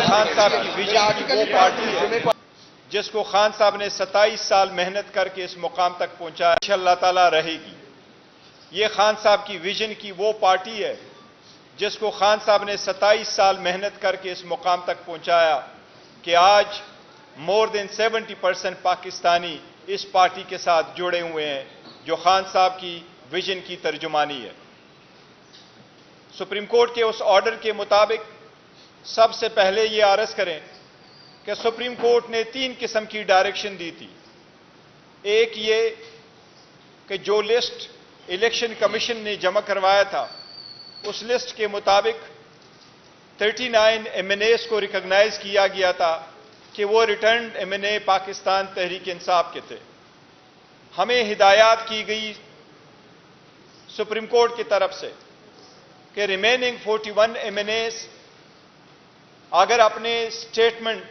خان صاحب کی ویژن کی وہ پارٹی ہے جس کو خان صاحب نے 27 سال محنت کر کے اس مقام تک پہنچایا، انشاءاللہ تعالی رہے گی۔ یہ خان صاحب کی ویژن کی وہ پارٹی ہے جس کو خان صاحب نے 27 سال محنت کر کے اس مقام تک پہنچایا کہ آج مور دین 70% پاکستانی اس پارٹی کے ساتھ جڑے ہوئے ہیں جو خان صاحب کی ویژن کی ترجمانی ہے۔ سپریم کورٹ کے اس آرڈر کے مطابق سب سے پہلے یہ عرض کریں کہ سپریم کورٹ نے 3 قسم کی ڈائریکشن دی تھی۔ ایک یہ کہ جو لسٹ الیکشن کمیشن نے جمع کروایا تھا اس لسٹ کے مطابق 39 MNAs کو ریکگنائز کیا گیا تھا کہ وہ ریٹرنڈ MNA پاکستان تحریک انصاف کے تھے۔ ہمیں ہدایات کی گئی سپریم کورٹ کی طرف سے کہ ریمیننگ 41 MNAs اگر اپنے سٹیٹمنٹ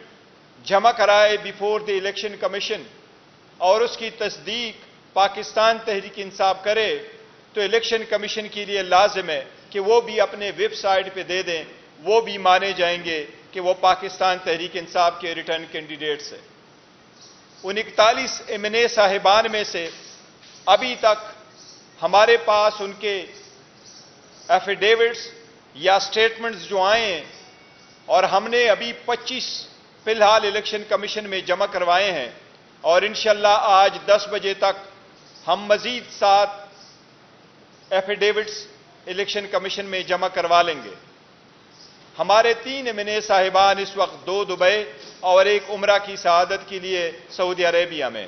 جمع کرائے بیفور دی الیکشن کمیشن اور اس کی تصدیق پاکستان تحریک انصاف کرے تو الیکشن کمیشن کے لیے لازم ہے کہ وہ بھی اپنے ویب سائٹ پہ دے دیں، وہ بھی مانے جائیں گے کہ وہ پاکستان تحریک انصاف کے ریٹرن کینڈیڈیٹس ہیں۔ ان 41 MNA صاحبان میں سے ابھی تک ہمارے پاس ان کے ایفیڈیوٹس یا سٹیٹمنٹس جو آئے ہیں اور ہم نے ابھی 25 فی الحال الیکشن کمیشن میں جمع کروائے ہیں اور انشاءاللہ آج 10 بجے تک ہم مزید 7 ایفیڈیوٹس الیکشن کمیشن میں جمع کروا لیں گے۔ ہمارے 3 MNA صاحبان اس وقت 2 دبئی اور 1 عمرہ کی سعادت کے لیے سعودی عربیہ میں،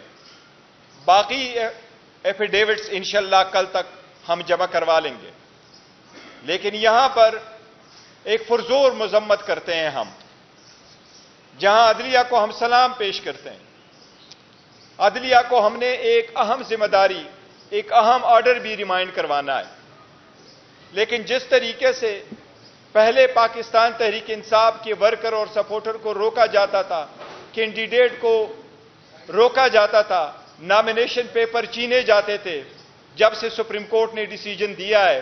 باقی ایفیڈیوٹس انشاءاللہ کل تک ہم جمع کروا لیں گے۔ لیکن یہاں پر ایک پرزور مذمت کرتے ہیں ہم، جہاں عدلیہ کو ہم سلام پیش کرتے ہیں۔ عدلیہ کو ہم نے ایک اہم ذمہ داری، ایک اہم آرڈر بھی ریمائنڈ کروانا ہے، لیکن جس طریقے سے پہلے پاکستان تحریک انصاف کے ورکر اور سپورٹر کو روکا جاتا تھا، کینڈیڈیٹ کو روکا جاتا تھا، نامینیشن پیپر چینے جاتے تھے، جب سے سپریم کورٹ نے ڈیسیجن دیا ہے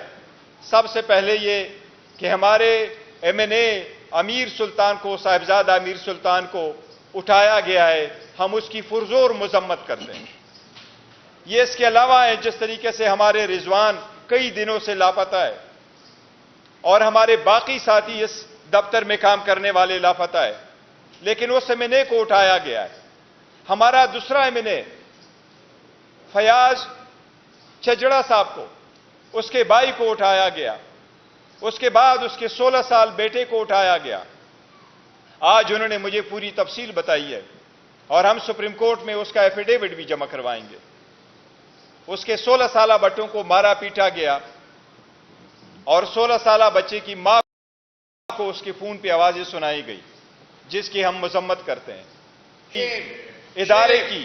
سب سے پہلے یہ کہ ہمارے MNA امیر سلطان کو، صاحبزادہ امیر سلطان کو اٹھایا گیا ہے، ہم اس کی پرزور مذمت کرتے ہیں۔ یہ اس کے علاوہ ہے جس طریقے سے ہمارے رضوان کئی دنوں سے لاپتہ ہے اور ہمارے باقی ساتھی اس دفتر میں کام کرنے والے لاپتہ ہے، لیکن اس MNA کو اٹھایا گیا ہے۔ ہمارا دوسرا MNA فیاض چھجڑا صاحب کو، اس کے بھائی کو اٹھایا گیا، اس کے بعد اس کے 16 سال بیٹے کو اٹھایا گیا۔ آج انہوں نے مجھے پوری تفصیل بتائی ہے اور ہم سپریم کورٹ میں اس کا ایفیڈیوٹ بھی جمع کروائیں گے۔ اس کے 16 سالہ بچوں کو مارا پیٹا گیا اور 16 سالہ بچے کی ماں کو اس کے فون پہ آوازیں سنائی گئی، جس کی ہم مذمت کرتے ہیں۔ ادارے کی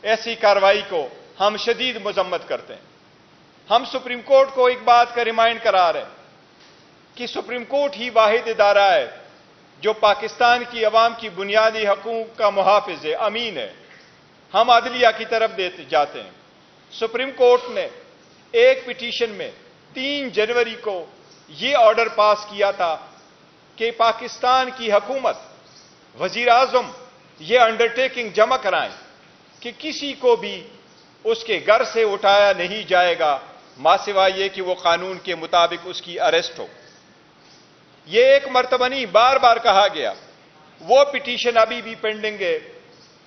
ایسی کارروائی کو ہم شدید مذمت کرتے ہیں۔ ہم سپریم کورٹ کو ایک بات کا ریمائنڈ کرا رہے ہیں کہ سپریم کورٹ ہی واحد ادارہ ہے جو پاکستان کی عوام کی بنیادی حقوق کا محافظ ہے، امین ہے۔ ہم عدلیہ کی طرف جاتے ہیں۔ سپریم کورٹ نے ایک پٹیشن میں 3 جنوری کو یہ آرڈر پاس کیا تھا کہ پاکستان کی حکومت، وزیر اعظم یہ انڈرٹیکنگ جمع کرائیں کہ کسی کو بھی اس کے گھر سے اٹھایا نہیں جائے گا ماں سوائے یہ کہ وہ قانون کے مطابق اس کی اریسٹ ہو۔ یہ ایک مرتبہ نہیں، بار بار کہا گیا۔ وہ پٹیشن ابھی بھی پینڈنگ ہے۔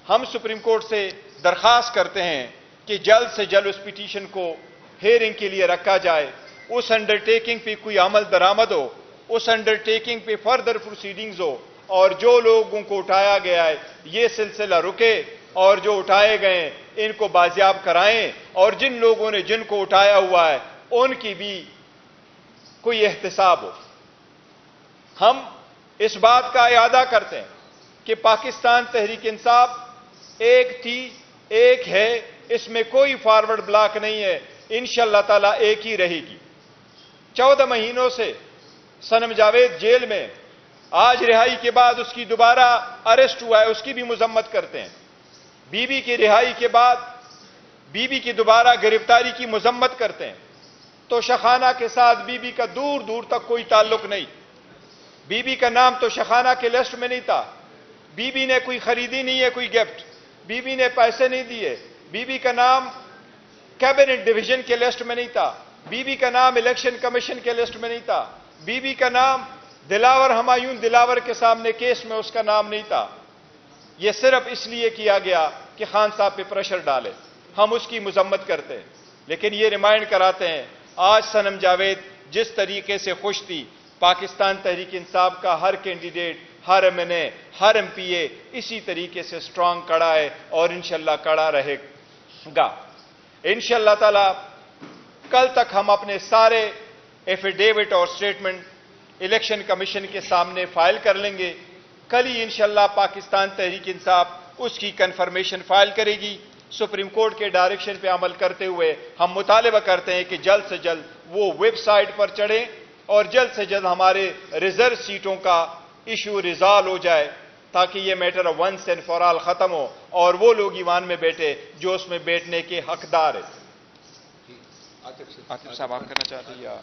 ہم سپریم کورٹ سے درخواست کرتے ہیں کہ جلد سے جلد اس پٹیشن کو ہیئرنگ کے لیے رکھا جائے، اس انڈرٹیکنگ پہ کوئی عمل درآمد ہو، اس انڈرٹیکنگ پہ فردر پروسیڈنگز ہو، اور جو لوگوں کو اٹھایا گیا ہے یہ سلسلہ رکے اور جو اٹھائے گئے ہیں ان کو بازیاب کرائیں، اور جن لوگوں نے جن کو اٹھایا ہوا ہے ان کی بھی کوئی احتساب ہو۔ ہم اس بات کا اعادہ کرتے ہیں کہ پاکستان تحریک انصاف ایک تھی، ایک ہے، اس میں کوئی فارورڈ بلاک نہیں ہے، انشاءاللہ تعالیٰ ایک ہی رہے گی۔ 14 مہینوں سے صنم جاوید جیل میں، آج رہائی کے بعد اس کی دوبارہ اریسٹ ہوا ہے، اس کی بھی مذمت کرتے ہیں۔ بی بی کی رہائی کے بعد بی بی کی دوبارہ گرفتاری کی مذمت کرتے ہیں۔ تو شخانہ کے ساتھ بی بی کا دور دور تک کوئی تعلق نہیں۔ बीबी का नाम तो शखाना के लिस्ट में नहीं था, बीबी ने कोई खरीदी नहीं है कोई गिफ्ट, बीबी ने पैसे नहीं दिए, बीबी का नाम कैबिनेट डिवीजन के लिस्ट में नहीं था, बीबी का नाम इलेक्शन कमीशन के लिस्ट में नहीं था, बीबी का नाम दिलावर हमायूं दिलावर के सामने केस में उसका नाम नहीं था। यह सिर्फ इसलिए किया गया कि खान साहब पे प्रेशर डाले। हम उसकी मजम्मत करते हैं, लेकिन ये रिमाइंड कराते हैं आज सनम जावेद जिस तरीके से खुश थी, पाकिस्तान तहरीक इंसाफ का हर कैंडिडेट, हर एमएनए, हर एमपीए इसी तरीके से स्ट्रांग खड़ा है और इंशाल्लाह खड़ा रहेगा। इंशाल्लाह ताला कल तक हम अपने सारे एफिडेविट और स्टेटमेंट इलेक्शन कमीशन के सामने फाइल कर लेंगे। कल ही इंशाल्लाह पाकिस्तान तहरीक इंसाफ उसकी कंफर्मेशन फाइल करेगी। सुप्रीम कोर्ट के डायरेक्शन पे अमल करते हुए हम मुतालिबा करते हैं कि जल्द से जल्द वो वेबसाइट पर चढ़े और जल्द से जल्द हमारे रिजर्व सीटों का इशू रिजॉल्व हो जाए, ताकि ये matter once and for all खत्म हो और वो लोग ईवान में बैठे जो उसमें बैठने के हकदार है। आतिफ साहब आप करना चाहते हैं या?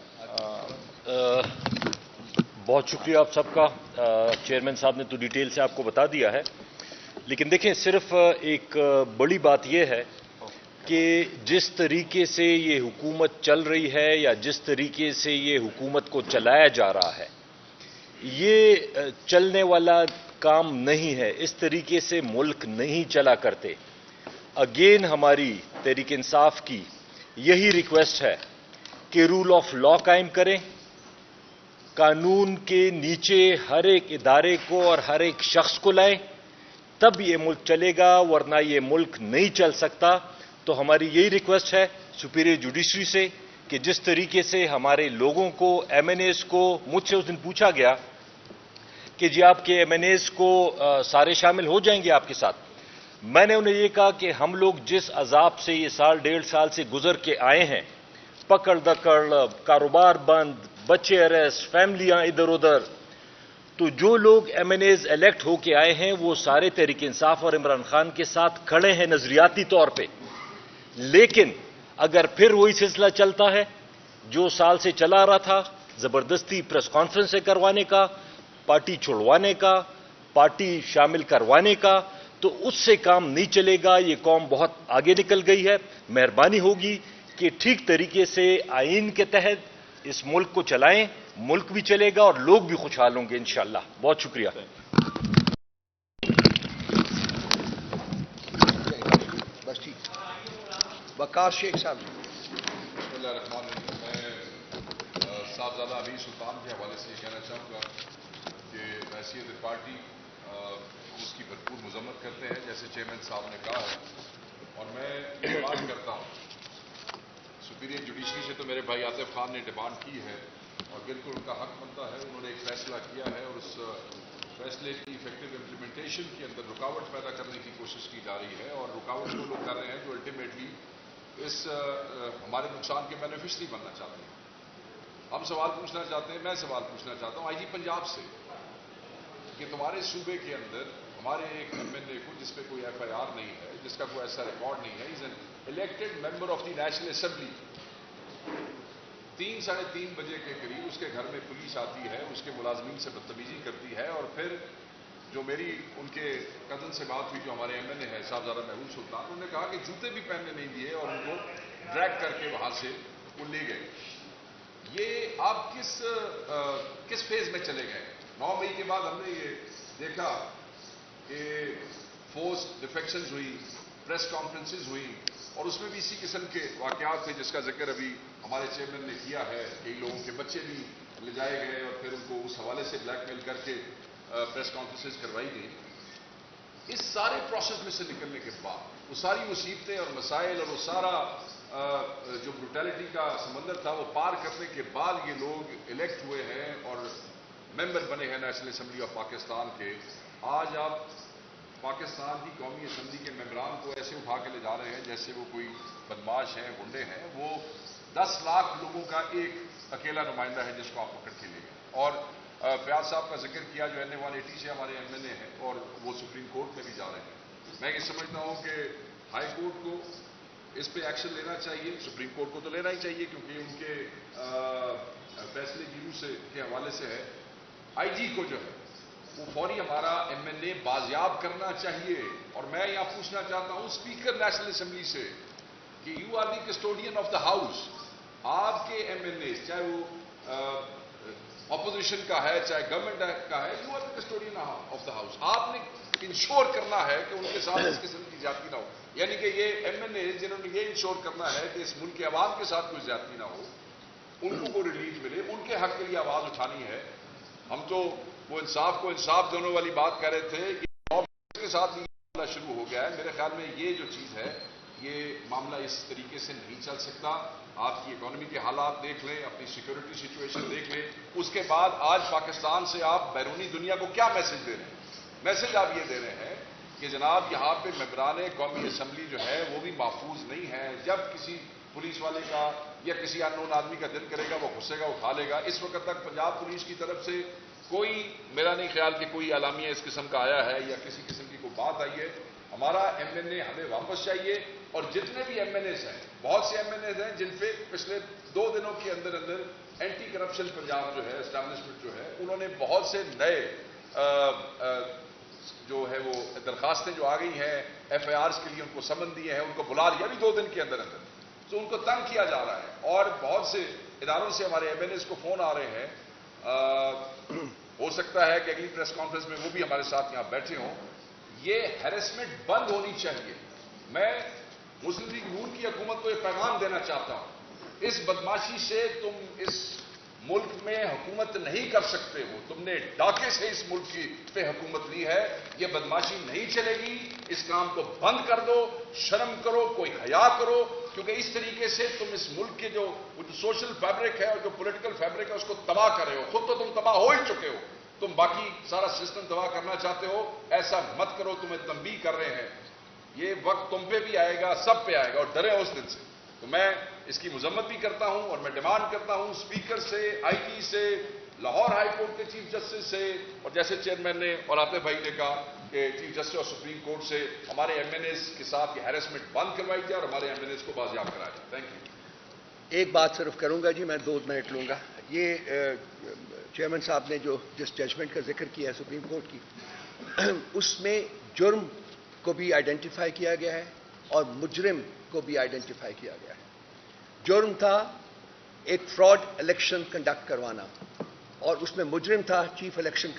बहुत शुक्रिया आप सबका। चेयरमैन साहब ने तो डिटेल से आपको बता दिया है, लेकिन देखें सिर्फ एक बड़ी बात यह है कि जिस तरीके से ये हुकूमत चल रही है या जिस तरीके से ये हुकूमत को चलाया जा रहा है, ये चलने वाला काम नहीं है। इस तरीके से मुल्क नहीं चला करते। अगेन हमारी तहरीक इंसाफ की यही रिक्वेस्ट है कि रूल ऑफ लॉ कायम करें, कानून के नीचे हर एक इदारे को और हर एक शख्स को लाएं, तब ये मुल्क चलेगा, वरना ये मुल्क नहीं चल सकता। तो हमारी यही रिक्वेस्ट है सुपीरियर जुडिशरी से कि जिस तरीके से हमारे लोगों को, एमएनएस को, मुझसे उस दिन पूछा गया कि जी आपके एमएनएस को सारे शामिल हो जाएंगे आपके साथ। मैंने उन्हें ये कहा कि हम लोग जिस अजाब से ये साल डेढ़ साल से गुजर के आए हैं, पकड़ दकड़, कारोबार बंद, बच्चे अरेस्ट, फैमिलियां इधर उधर, तो जो लोग एमएनएस इलेक्ट होके आए हैं वो सारे तहरीक इंसाफ और इमरान खान के साथ खड़े हैं नजरियाती तौर पे। लेकिन अगर फिर वही सिलसिला चलता है जो साल से चला रहा था, जबरदस्ती प्रेस कॉन्फ्रेंस से करवाने का, पार्टी छुड़वाने का, पार्टी शामिल करवाने का, तो उससे काम नहीं चलेगा। ये कौम बहुत आगे निकल गई है। मेहरबानी होगी कि ठीक तरीके से आईन के तहत इस मुल्क को चलाएं, मुल्क भी चलेगा और लोग भी खुशहाल होंगे इंशाअल्लाह। बहुत शुक्रिया। बस ठीक। वकार शेख साहब। मैं साहबजादा अमीर सुल्तान के हवाले से ये कहना चाहूँगा कि हैसियत पार्टी उसकी भरपूर मजम्मत करते हैं, जैसे चेयरमैन साहब ने कहा है। और मैं ये बात करता हूँ, सुपीरियर जुडिशरी से तो मेरे भाई आतिफ खान ने डिमांड की है और बिल्कुल उनका हक बनता है। उन्होंने एक फैसला किया है और उस फैसले की इफेक्टिव इम्प्लीमेंटेशन के अंदर रुकावट पैदा करने की कोशिश की जा रही है और रुकावट वो लोग कर रहे हैं जो अल्टीमेटली इस हमारे नुकसान के बेनिफिशरी बनना चाहते हैं। हम सवाल पूछना चाहते हैं, मैं सवाल पूछना चाहता हूँ आईजी पंजाब से कि तुम्हारे सूबे के अंदर हमारे एक एमएनए को जिस पे कोई एफआईआर नहीं है, जिसका कोई ऐसा रिकॉर्ड नहीं है, is an elected member of the national assembly, 3 साढ़े 3 बजे के करीब उसके घर में पुलिस आती है, उसके मुलाजमीन से बदतमीजी करती है और फिर जो मेरी उनके कजन से बात हुई जो हमारे एमएनए है साहबजादा महबूब सुल्तान, उन्होंने कहा कि जूते भी पहनने नहीं दिए और उनको ड्रैग करके वहां से वो ले गए। ये आप किस फेज में चले गए? 9 मई के बाद हमने ये देखा कि फोर्स डिफेक्शंस हुई, प्रेस कॉन्फ्रेंसेज हुई और उसमें भी इसी किस्म के वाकयात थे जिसका जिक्र अभी हमारे चेयरमैन ने किया है। कई लोगों के बच्चे भी ले जाए गए और फिर उनको उस हवाले से ब्लैकमेल करके प्रेस कॉन्फ्रेंसेज करवाई गई। इस सारे प्रोसेस में से निकलने के बाद वो सारी मुसीबतें और मसाइल और वो सारा जो ब्रुटैलिटी का समंदर था वो पार करने के बाद ये लोग इलेक्ट हुए हैं और मेंबर बने हैं नेशनल असेंबली ऑफ पाकिस्तान के। आज आप पाकिस्तान की कौमी असम्बली के मेंबरान को ऐसे उठा के ले जा रहे हैं जैसे वो कोई बदमाश हैं, गुंडे हैं। वो 10 लाख लोगों का एक अकेला नुमाइंदा है जिसको आप पकड़ के ले गए। और फयाज साहब का जिक्र किया जो NA 180 से हमारे एमएनए हैं और वो सुप्रीम कोर्ट में भी जा रहे हैं। मैं ये समझता हूं कि हाई कोर्ट को इस पे एक्शन लेना चाहिए, सुप्रीम कोर्ट को तो लेना ही चाहिए क्योंकि उनके फैसले गिरू से के हवाले से है। आईजी को जो है वो फौरी हमारा एमएनए बाजियाब करना चाहिए। और मैं यहां पूछना चाहता हूं स्पीकर नेशनल असेंबली से कि you are the custodian of the house, आपके एमएनए चाहे वो ऑपोजिशन का है चाहे गवर्नमेंट का है, you are the custodian of the house. आपने इंश्योर करना है कि उनके साथ इस किस्म की ज्यादती ना हो, यानी कि ये एमएनए जिन्होंने ये इंश्योर करना है कि इस मुल्क के अवाम के साथ कोई ज्यादती ना हो, उनको कोई रिलीफ मिले, उनके हक के लिए आवाज उठानी है। हम तो वो इंसाफ को इंसाफ दोनों वाली बात कर रहे थे कि के साथ मामला शुरू हो गया है। मेरे ख्याल में ये जो चीज है ये मामला इस तरीके से नहीं चल सकता। आपकी इकोनॉमी के हालात देख लें, अपनी सिक्योरिटी सिचुएशन देख लें, उसके बाद आज पाकिस्तान से आप बैरूनी दुनिया को क्या मैसेज दे रहे हैं? मैसेज आप ये दे रहे हैं कि जनाब यहाँ पे मेंबरान कौमी असम्बली जो है वो भी महफूज नहीं है। जब किसी पुलिस वाले का या किसी अननोन आदमी का दिल करेगा वो घुसेगा, वो खा लेगा। इस वक्त तक पंजाब पुलिस की तरफ से कोई, मेरा नहीं ख्याल कि कोई आलामिया इस किस्म का आया है या किसी किस्म की कोई बात आई है। हमारा एमएनए हमें वापस चाहिए। और जितने भी एमएनएस हैं, बहुत से एमएनएस हैं जिन पे पिछले 2 दिनों के अंदर अंदर एंटी करप्शन पंजाब जो है एस्टैब्लिशमेंट जो है उन्होंने बहुत से नए जो है वो दरखास्तें जो आ गई हैं एफआईआर्स के लिए उनको समन दिए हैं, उनको बुला लिया अभी 2 दिन के अंदर अंदर, तो उनको तंग किया जा रहा है। और बहुत से इदारों से हमारे एमएनएस को फोन आ रहे हैं, हो सकता है कि अगली प्रेस कॉन्फ्रेंस में वो भी हमारे साथ यहां बैठे हों। ये हैरेसमेंट बंद होनी चाहिए। मैं मुस्लिम लीग नून की हुकूमत को यह पैगाम देना चाहता हूं, इस बदमाशी से तुम इस मुल्क में हुकूमत नहीं कर सकते हो। तुमने डाके से इस मुल्क की पे हुकूमत ली है, यह बदमाशी नहीं चलेगी। इस काम को बंद कर दो, शर्म करो, कोई हया करो, क्योंकि इस तरीके से तुम इस मुल्क के जो सोशल फैब्रिक है और जो पॉलिटिकल फैब्रिक है उसको तबाह कर रहे हो। खुद तो तुम तबाह हो ही चुके हो, तुम बाकी सारा सिस्टम तबाह करना चाहते हो। ऐसा मत करो, तुम्हें तंबीह कर रहे हैं। ये वक्त तुम पे भी आएगा, सब पे आएगा, और डरे उस दिन से। तो मैं इसकी मजम्मत भी करता हूं और मैं डिमांड करता हूं स्पीकर से, आईजी से, लाहौर हाई कोर्ट के चीफ जस्टिस से, और जैसे चेयरमैन ने और आतिफ भाई ने कहा कि चीफ जस्टिस और सुप्रीम कोर्ट से हमारे एमएनएस के साथ ये हैरेसमेंट बंद करवाई जाए और हमारे एमएनएस को बाजियाब कराया जाए। Thank you. एक बात सिर्फ करूंगा जी, मैं 2 मिनट लूंगा। ये चेयरमैन साहब ने जो जिस जजमेंट का जिक्र किया है सुप्रीम कोर्ट की, उसमें जुर्म को भी आइडेंटिफाई किया गया है और मुजरिम को भी आइडेंटिफाई किया गया है। जुर्म था एक फ्रॉड इलेक्शन कंडक्ट करवाना और उसमें मुजरिम था चीफ इलेक्शन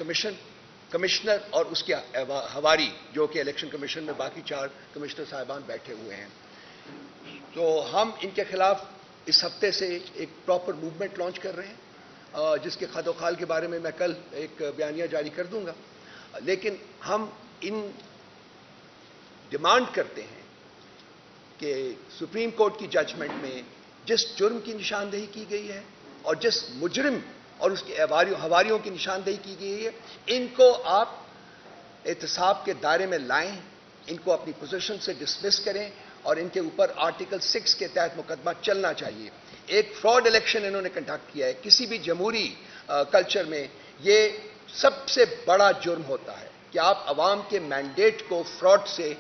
कमिश्नर और उसके हवारी, जो कि इलेक्शन कमीशन में बाकी 4 कमिश्नर साहिबान बैठे हुए हैं। तो हम इनके खिलाफ इस हफ्ते से एक प्रॉपर मूवमेंट लॉन्च कर रहे हैं, जिसके खदोखाल के बारे में मैं कल एक बयानिया जारी कर दूंगा। लेकिन हम इन डिमांड करते हैं कि सुप्रीम कोर्ट की जजमेंट में जिस जुर्म की निशानदेही की गई है और जिस मुजरिम और उसके हवारियों की निशानदेही की गई है, इनको आप एहतसाब के दायरे में लाएं, इनको अपनी पोजीशन से डिसमिस करें और इनके ऊपर आर्टिकल 6 के तहत मुकदमा चलना चाहिए। एक फ्रॉड इलेक्शन इन्होंने कंडक्ट किया है। किसी भी जमहूरी कल्चर में ये सबसे बड़ा जुर्म होता है कि आप अवाम के मैंडेट को फ्रॉड से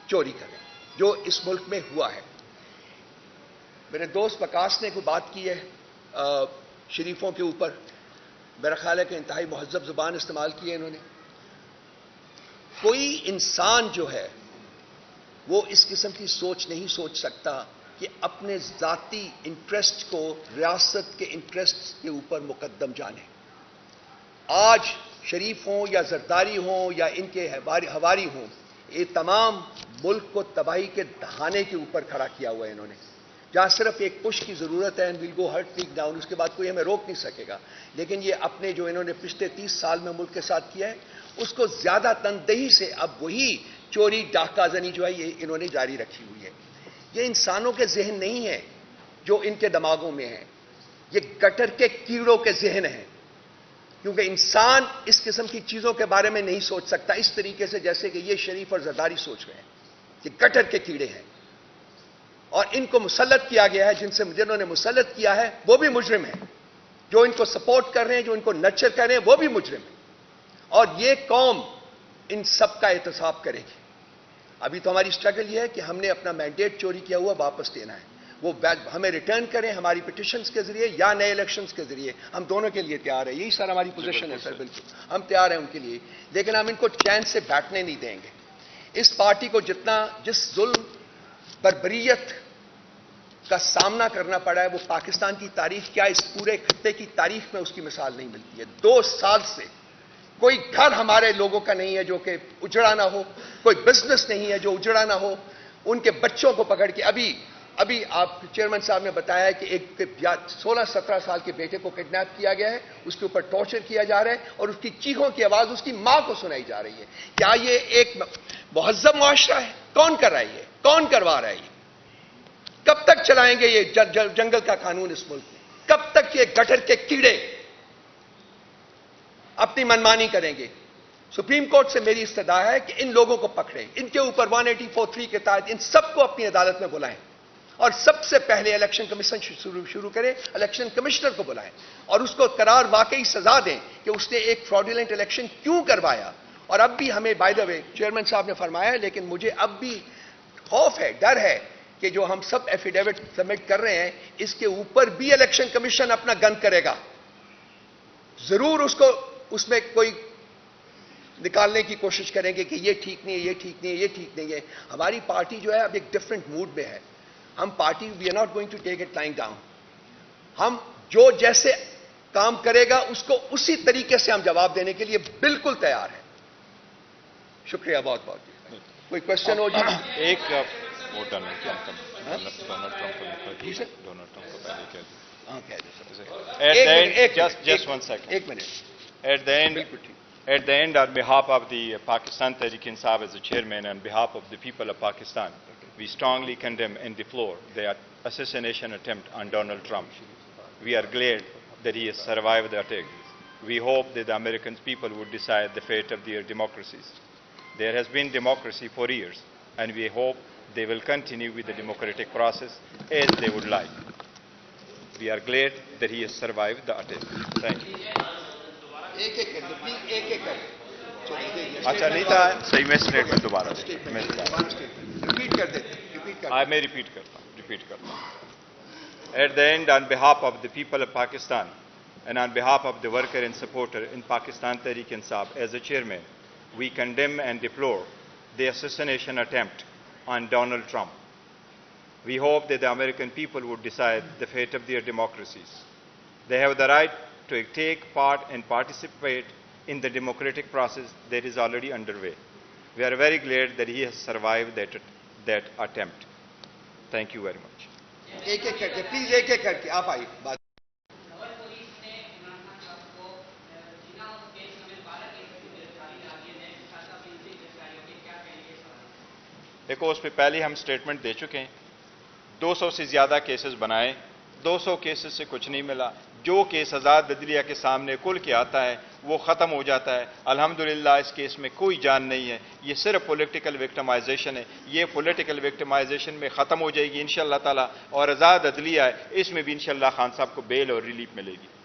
चोरी करें, जो इस मुल्क में हुआ है। मेरे दोस्त वकास ने कोई बात की है शरीफों के ऊपर, मेरा ख्याल है कि इंतहाई मुहज्जब जुबान इस्तेमाल की है इन्होंने। कोई इंसान जो है वो इस किस्म की सोच नहीं सोच सकता कि अपने जाती इंटरेस्ट को रियासत के इंटरेस्ट के ऊपर मुकद्दम जाने। आज शरीफ हों या जरदारी हों या इनके हवारी हों, ये तमाम मुल्क को तबाही के दहाने के ऊपर खड़ा किया हुआ है इन्होंने। जहां सिर्फ एक पुश की जरूरत है, and will go hurt peak down, उसके बाद कोई हमें रोक नहीं सकेगा। लेकिन ये अपने जो इन्होंने पिछले 30 साल में मुल्क के साथ किया है, उसको ज्यादा तनदेही से अब वही चोरी डाकाजनी जो है ये इन्होंने जारी रखी हुई है। ये इंसानों के जहन नहीं है जो इनके दिमागों में है, ये गटर के कीड़ों के जहन है। क्योंकि इंसान इस किस्म की चीजों के बारे में नहीं सोच सकता इस तरीके से जैसे कि ये शरीफ और जरदारी सोच रहे हैं। ये गटर के कीड़े हैं और इनको मुसल्लत किया गया है। जिन्होंने मुसल्लत किया है वो भी मुजरिम है, जो इनको सपोर्ट कर रहे हैं, जो इनको नर्चर कर रहे हैं, वो भी मुजरिम है। और ये कौम इन सब का एहतसाब करेगी। अभी तो हमारी स्ट्रगल ये है कि हमने अपना मैंडेट चोरी किया हुआ वापस देना है। وہ ہمیں ریٹرن کریں ہماری پٹیشنز کے ذریعے یا نئے الیکشنز کے ذریعے، ہم دونوں کے لیے تیار ہیں. یہی سر ہماری پوزیشن ہے سر. بالکل ہم تیار ہیں ان کے لیے، لیکن ہم ان کو چین سے بیٹھنے نہیں دیں گے. اس پارٹی کو جس ظلم بربریت کا سامنا کرنا پڑا ہے وہ پاکستان کی تاریخ کیا اس پورے خطے کی تاریخ میں اس کی مثال نہیں ملتی ہے. 2 سال سے کوئی گھر ہمارے لوگوں کا نہیں ہے جو کہ اجڑا نہ ہو، کوئی بزنس نہیں ہے جو اجڑا نہ ہو. ان کے بچوں کو پکڑ کے ابھی آپ چیئرمین صاحب نے بتایا کہ ایک 16-17 سال کے بیٹے کو کڈنیپ کیا گیا ہے، اس کے اوپر ٹارچر کیا جا رہا ہے اور اس کی چیخوں کی آواز اس کی ماں کو سنائی جا رہی ہے. کیا یہ ایک مہذب معاشرہ ہے؟ کون کر رہا ہے یہ؟ کون کروا رہا ہے یہ؟ کب تک چلائیں گے یہ جنگل کا قانون اس ملک میں؟ کب تک یہ گٹر کے کیڑے اپنی منمانی کریں گے؟ سپریم کورٹ سے میری استدعا ہے کہ ان لوگوں کو پکڑیں، ان کے اوپر 184(3) کے تحت ان سب کو اپنی عدالت میں بلائیں اور سب سے پہلے الیکشن کمیشن شروع کریں، الیکشن کمشنر کو بلائیں اور اس کو قرار واقعی سزا دیں کہ اس نے ایک فراڈولنٹ الیکشن کیوں کروایا. اور اب بھی ہمیں بائی دا وے چیئرمین صاحب نے فرمایا، لیکن مجھے اب بھی خوف ہے، ڈر ہے کہ جو ہم سب ایفیڈیوٹ سبمٹ کر رہے ہیں اس کے اوپر بھی الیکشن کمیشن اپنا گن کرے گا. ضرور اس میں کوئی نکالنے کی کوشش کریں گے کہ یہ ٹھیک نہیں ہے، یہ ٹھیک نہیں ہے، یہ ٹھیک نہیں ہے. ہماری پارٹی جو ہے اب ایک ڈفرنٹ موڈ میں ہے. ہم party we are not going to take it lying down. ہم جو جیسے کام کرے گا اس کو اسی طریقے سے ہم جواب دینے کے لیے بالکل تیار ہیں. شکریہ بہت بہت. کوئی کوشچن ہو جی؟ ایک ووٹ ڈالنا کیا ڈونلڈ ٹرمپ کو پہلے کہہ دیں. ہاں کہہ دیں سر. At the end, just 1 second. ایک minute. At the end, on behalf of the Pakistan Tehreek-e-Insaf as the chairman and on behalf of the people of Pakistan, we strongly condemn and deplore the assassination attempt on Donald Trump. We are glad that he has survived the attack. We hope that the American people would decide the fate of their democracies. There has been democracy for years, and we hope they will continue with the democratic process as they would like. We are glad that he has survived the attack. Thank you. ایک ایک کر دیں، ایک ایک کر دیں. اچھا نہیں تھا صحیح. میں اسٹیٹمنٹ دوبارہ ریپیٹ کر دیتے. میں ریپیٹ کرتا ہوں. At the end, on behalf of the people of Pakistan and on behalf of the worker and supporter in Pakistan Tehreek-e-Insaf as a chairman, we condemn and deplore the assassination attempt on Donald Trump. We hope that the American people would decide the fate of their democracies. They have the right to take part and participate in the democratic process that is already underway. We are very glad that he has survived that attempt. Thank you very much. ایک ایک کر کے please, ایک ایک کر کے آپ آئیے. بات دیکھو اس پہ پہلے ہم سٹیٹمنٹ دے چکے ہیں. 200 سے زیادہ کیسز بنائے، 200 کیسز سے کچھ نہیں ملا. جو کیس آزاد عدلیہ کے سامنے کھل کے آتا ہے وہ ختم ہو جاتا ہے. الحمدللہ اس کیس میں کوئی جان نہیں ہے. یہ صرف پولیٹیکل وکٹمائزیشن ہے. یہ پولیٹیکل وکٹمائزیشن میں ختم ہو جائے گی انشاءاللہ تعالی. اور آزاد عدلیہ ہے، اس میں بھی انشاءاللہ خان صاحب کو بیل اور ریلیف ملے گی.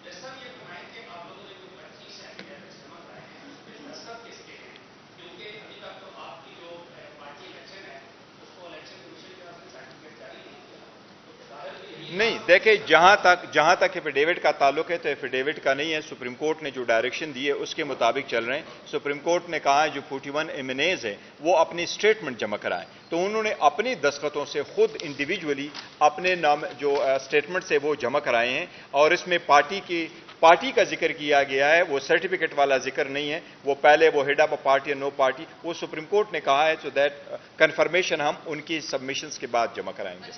نہیں دیکھیں، جہاں تک ایفیڈیوٹ کا تعلق ہے تو ایفیڈیوٹ کا نہیں ہے. سپریم کورٹ نے جو ڈائریکشن دی ہے اس کے مطابق چل رہے ہیں. سپریم کورٹ نے کہا ہے جو 41 ایمنیز ہیں وہ اپنی سٹیٹمنٹ جمع کرائیں. تو انہوں نے اپنی دستخطوں سے خود انڈیویجولی اپنے نام جو سٹیٹمنٹ سے وہ جمع کرائے ہیں. اور اس میں پارٹی کا ذکر کیا گیا ہے، وہ سرٹیفکیٹ والا ذکر نہیں ہے. وہ پہلے وہ ہیڈ آف پارٹی اور نو پارٹی وہ سپریم کورٹ نے کہا ہے. سو دیٹ کنفرمیشن ہم ان کی سبمیشنز کے بعد جمع کرائیں گے.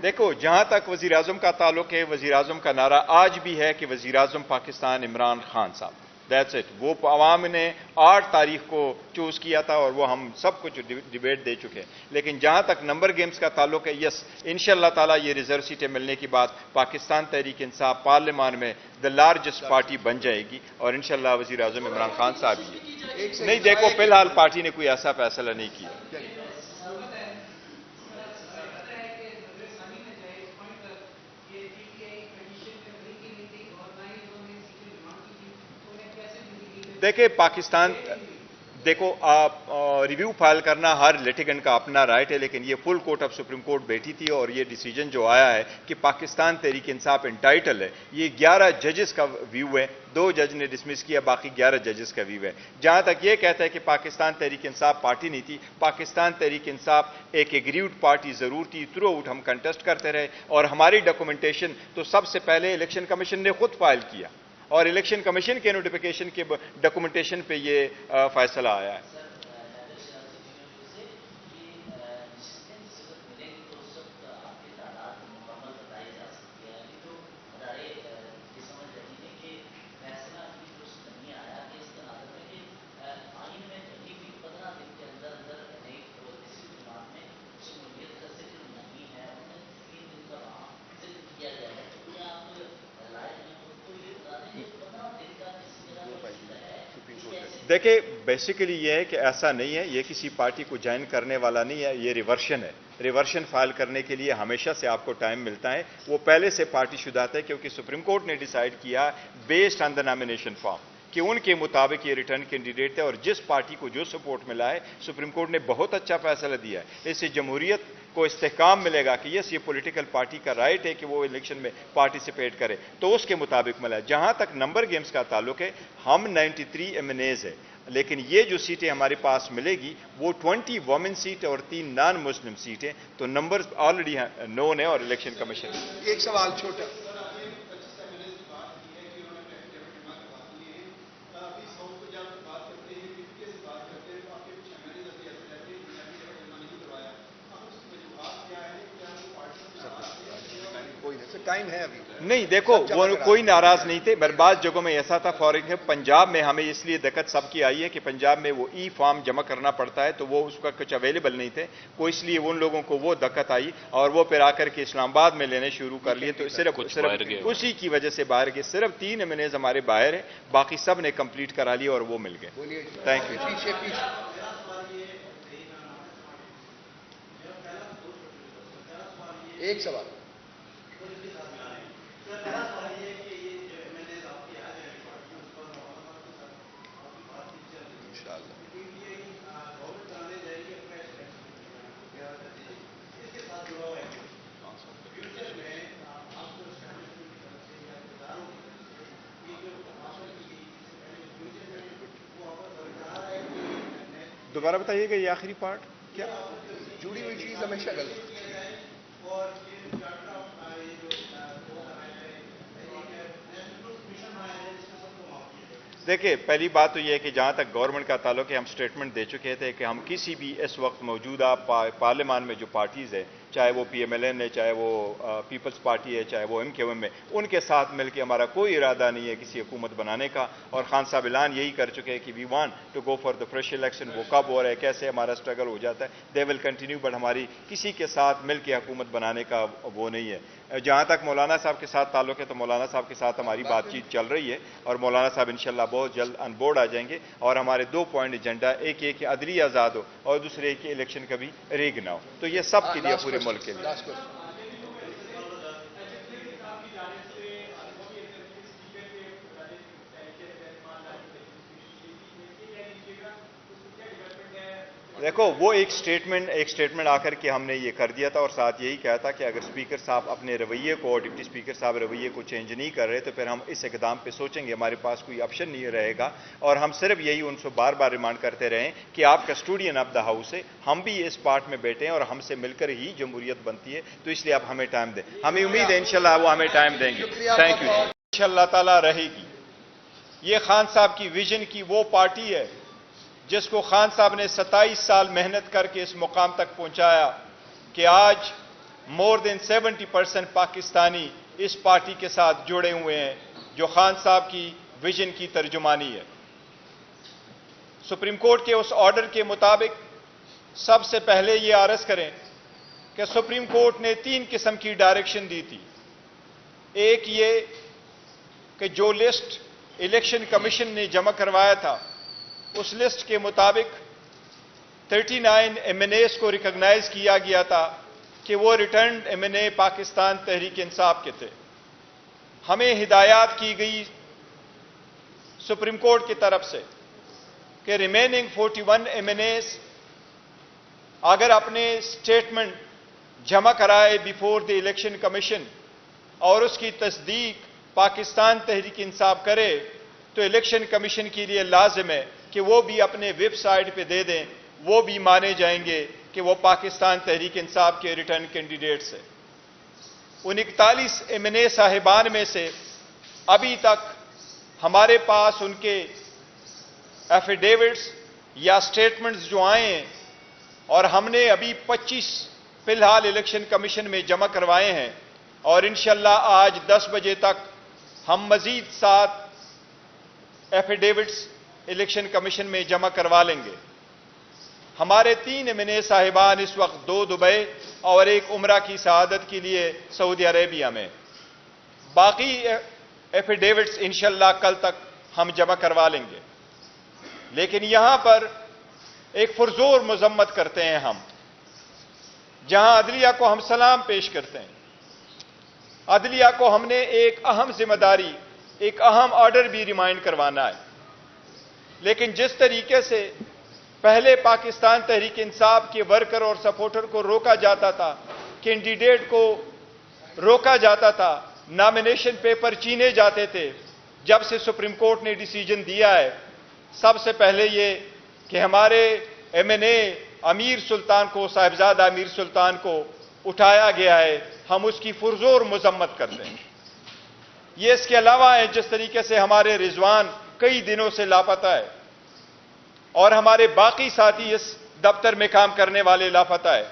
دیکھو جہاں تک وزیر اعظم کا تعلق ہے، وزیر اعظم کا نعرہ آج بھی ہے کہ وزیر اعظم پاکستان عمران خان صاحب. That's it. وہ عوام نے 8 تاریخ کو چوز کیا تھا اور وہ ہم سب کچھ ڈیبیٹ دے چکے ہیں. لیکن جہاں تک نمبر گیمز کا تعلق ہے، یس انشاءاللہ تعالیٰ یہ ریزرو سیٹیں ملنے کے بعد پاکستان تحریک انصاف پارلیمان میں دا لارجسٹ پارٹی بن جائے گی اور انشاءاللہ وزیر اعظم عمران خان صاحب ہی नहीं, देखो फिलहाल पार्टी ने कोई ऐसा फैसला नहीं किया। देखिए पाकिस्तान, देखो आप रिव्यू फाइल करना हर लिटिगेंट का अपना राइट है, लेकिन ये full court of supreme court बैठी थी और ये डिसीजन जो आया है कि पाकिस्तान तहरीक इंसाफ इंटाइटल है, ये 11 जजेस का व्यू है। 2 जज ने डिसमिस किया, बाकी 11 जजेस का व्यू है। जहां तक ये कहता है कि पाकिस्तान तहरीक इंसाफ पार्टी नहीं थी, पाकिस्तान तहरीक इंसाफ एक एग्रीव्ड पार्टी जरूर थी। थ्रू आउट हम कंटेस्ट करते रहे और हमारी डॉक्यूमेंटेशन तो सबसे पहले इलेक्शन कमीशन ने खुद फाइल किया और इलेक्शन कमीशन के नोटिफिकेशन के डॉक्यूमेंटेशन पे ये फैसला आया है। देखिए बेसिकली ये है कि ऐसा नहीं है, ये किसी पार्टी को ज्वाइन करने वाला नहीं है, ये रिवर्शन है। रिवर्शन फाइल करने के लिए हमेशा से आपको टाइम मिलता है, वो पहले से पार्टी शुदा है, क्योंकि सुप्रीम कोर्ट ने डिसाइड किया based on the nomination form कि उनके मुताबिक ये रिटर्न कैंडिडेट है और जिस पार्टी को जो सपोर्ट मिला है सुप्रीम कोर्ट ने बहुत अच्छा फैसला दिया है। इससे जमहूरियत को इस्तेहकाम मिलेगा कि यस ये पॉलिटिकल पार्टी का राइट है कि वो इलेक्शन में पार्टिसिपेट करे, तो उसके मुताबिक मिला है। जहां तक नंबर गेम्स का ताल्लुक है, हम 93 एमएनएज है, लेकिन ये जो सीटें हमारे पास मिलेगी वो 20 वुमेन सीट और 3 नॉन मुस्लिम सीटें, तो नंबर ऑलरेडी नोन है और इलेक्शन कमीशन। एक सवाल छोटा, टाइम है अभी नहीं, देखो वो कोई नाराज नहीं थे। बर्बाद जगहों में ऐसा था, फॉर एग्जाम्पल पंजाब में हमें इसलिए दिक्कत सबकी आई है कि पंजाब में वो ई फॉर्म जमा करना पड़ता है, तो वो उसका कुछ अवेलेबल नहीं थे, वो इसलिए उन लोगों को वो दिक्कत आई और वो फिर आकर के इस्लामाबाद में लेने शुरू कर लिए, तो सिर्फ उसी की वजह से बाहर गए। सिर्फ 3 एमएनएज हमारे बाहर है, बाकी सब ने कंप्लीट करा लिया और वो मिल गए। Thank you. एक सवाल, दोबारा बताइएगा ये आखिरी पार्ट क्या? जुड़ी हुई चीज हमेशा गलत। देखिए पहली बात तो यह है कि जहां तक गवर्नमेंट का ताल्लुक है, हम स्टेटमेंट दे चुके थे कि हम किसी भी इस वक्त मौजूदा पार्लियामान में जो पार्टीज है, चाहे वो पीएमएलएन है, चाहे वो पीपल्स पार्टी है, चाहे वो एमकेएम है, उनके साथ मिलकर हमारा कोई इरादा नहीं है किसी हुकूमत बनाने का। और खान साहब ऐलान यही कर चुके हैं कि we want to go for the fresh election. वो कब हो रहा है, कैसे हमारा स्ट्रगल हो जाता है, दे विल कंटिन्यू, बट हमारी किसी के साथ मिलकर हुकूमत बनाने का वो नहीं है। जहां तक मौलाना साहब के साथ ताल्लुक है, तो मौलाना साहब के साथ हमारी बातचीत चल रही है और मौलाना साहब इंशाल्लाह बहुत जल्द ऑन बोर्ड आ जाएंगे। और हमारे 2 पॉइंट एजेंडा, एक ये कि अदली आज़ाद हो और दूसरे कि इलेक्शन कभी रेग ना हो, तो ये सब के लिए, पूरे मुल्क के लिए। देखो वो एक स्टेटमेंट आकर के हमने ये कर दिया था और साथ यही कहा था कि अगर स्पीकर साहब अपने रवैये को और डिप्टी स्पीकर साहब रवैये को चेंज नहीं कर रहे तो फिर हम इस इकदाम पे सोचेंगे, हमारे पास कोई ऑप्शन नहीं रहेगा। और हम सिर्फ यही उनसे बार बार रिमांड करते रहे कि आप कस्टोडियन ऑफ द हाउस है, हम भी इस पार्ट में बैठे हैं और हमसे मिलकर ही जमहूरियत बनती है, तो इसलिए आप हमें टाइम दें। हमें उम्मीद है इंशाल्लाह वो हमें टाइम देंगे। Thank you. इंशाल्लाह ताला रहेगी। ये खान साहब की विजन की वो पार्टी है जिसको खान साहब ने 27 साल मेहनत करके इस मुकाम तक पहुंचाया कि आज मोर देन 70% पाकिस्तानी इस पार्टी के साथ जुड़े हुए हैं, जो खान साहब की विजन की तर्जुमानी है। सुप्रीम कोर्ट के उस ऑर्डर के मुताबिक सबसे पहले ये आरज करें कि सुप्रीम कोर्ट ने 3 किस्म की डायरेक्शन दी थी। एक ये कि जो लिस्ट इलेक्शन कमीशन ने जमा करवाया था उस लिस्ट के मुताबिक 39 MNAs को रिकॉग्नाइज किया गया था कि वो रिटर्न MNA पाकिस्तान तहरीक इंसाफ के थे। हमें हिदायत की गई सुप्रीम कोर्ट की तरफ से कि रिमेनिंग 41 MNAs अगर अपने स्टेटमेंट जमा कराए बिफोर द इलेक्शन कमीशन और उसकी तस्दीक पाकिस्तान तहरीक इंसाफ करे तो इलेक्शन कमीशन के लिए लाजिम है कि वो भी अपने वेबसाइट पे दे दें, वो भी माने जाएंगे कि वो पाकिस्तान तहरीक इंसाफ के रिटर्न कैंडिडेट्स हैं। उन 41 MNA साहिबान में से अभी तक हमारे पास उनके एफिडेविट्स या स्टेटमेंट्स जो आए हैं और हमने अभी 25 फिलहाल इलेक्शन कमीशन में जमा करवाए हैं और इंशाल्लाह आज 10 बजे तक हम मजीद 7 एफिडेविट्स इलेक्शन कमीशन में जमा करवा लेंगे। हमारे 3 MNA साहिबान इस वक्त 2 दुबई और 1 उम्रा की शहादत के लिए सऊदी अरेबिया में। बाकी एफिडेविट्स इंशाल्लाह कल तक हम जमा करवा लेंगे। लेकिन यहां पर एक पुरजोर मजम्मत करते हैं हम, जहां अदलिया को हम सलाम पेश करते हैं। अदलिया को हमने एक अहम जिम्मेदारी, एक अहम ऑर्डर भी रिमाइंड करवाना है। लेकिन जिस तरीके से पहले पाकिस्तान तहरीक इंसाफ के वर्कर और सपोर्टर को रोका जाता था, कैंडिडेट को रोका जाता था, नॉमिनेशन पेपर छीने जाते थे, जब से सुप्रीम कोर्ट ने डिसीजन दिया है, सबसे पहले ये कि हमारे MNA अमीर सुल्तान को, साहिबजादा अमीर सुल्तान को उठाया गया है, हम उसकी पुरजोर मजम्मत करते हैं। ये इसके अलावा है जिस तरीके से हमारे रिजवान कई दिनों से लापता है और हमारे बाकी साथी इस दफ्तर में काम करने वाले लापता है,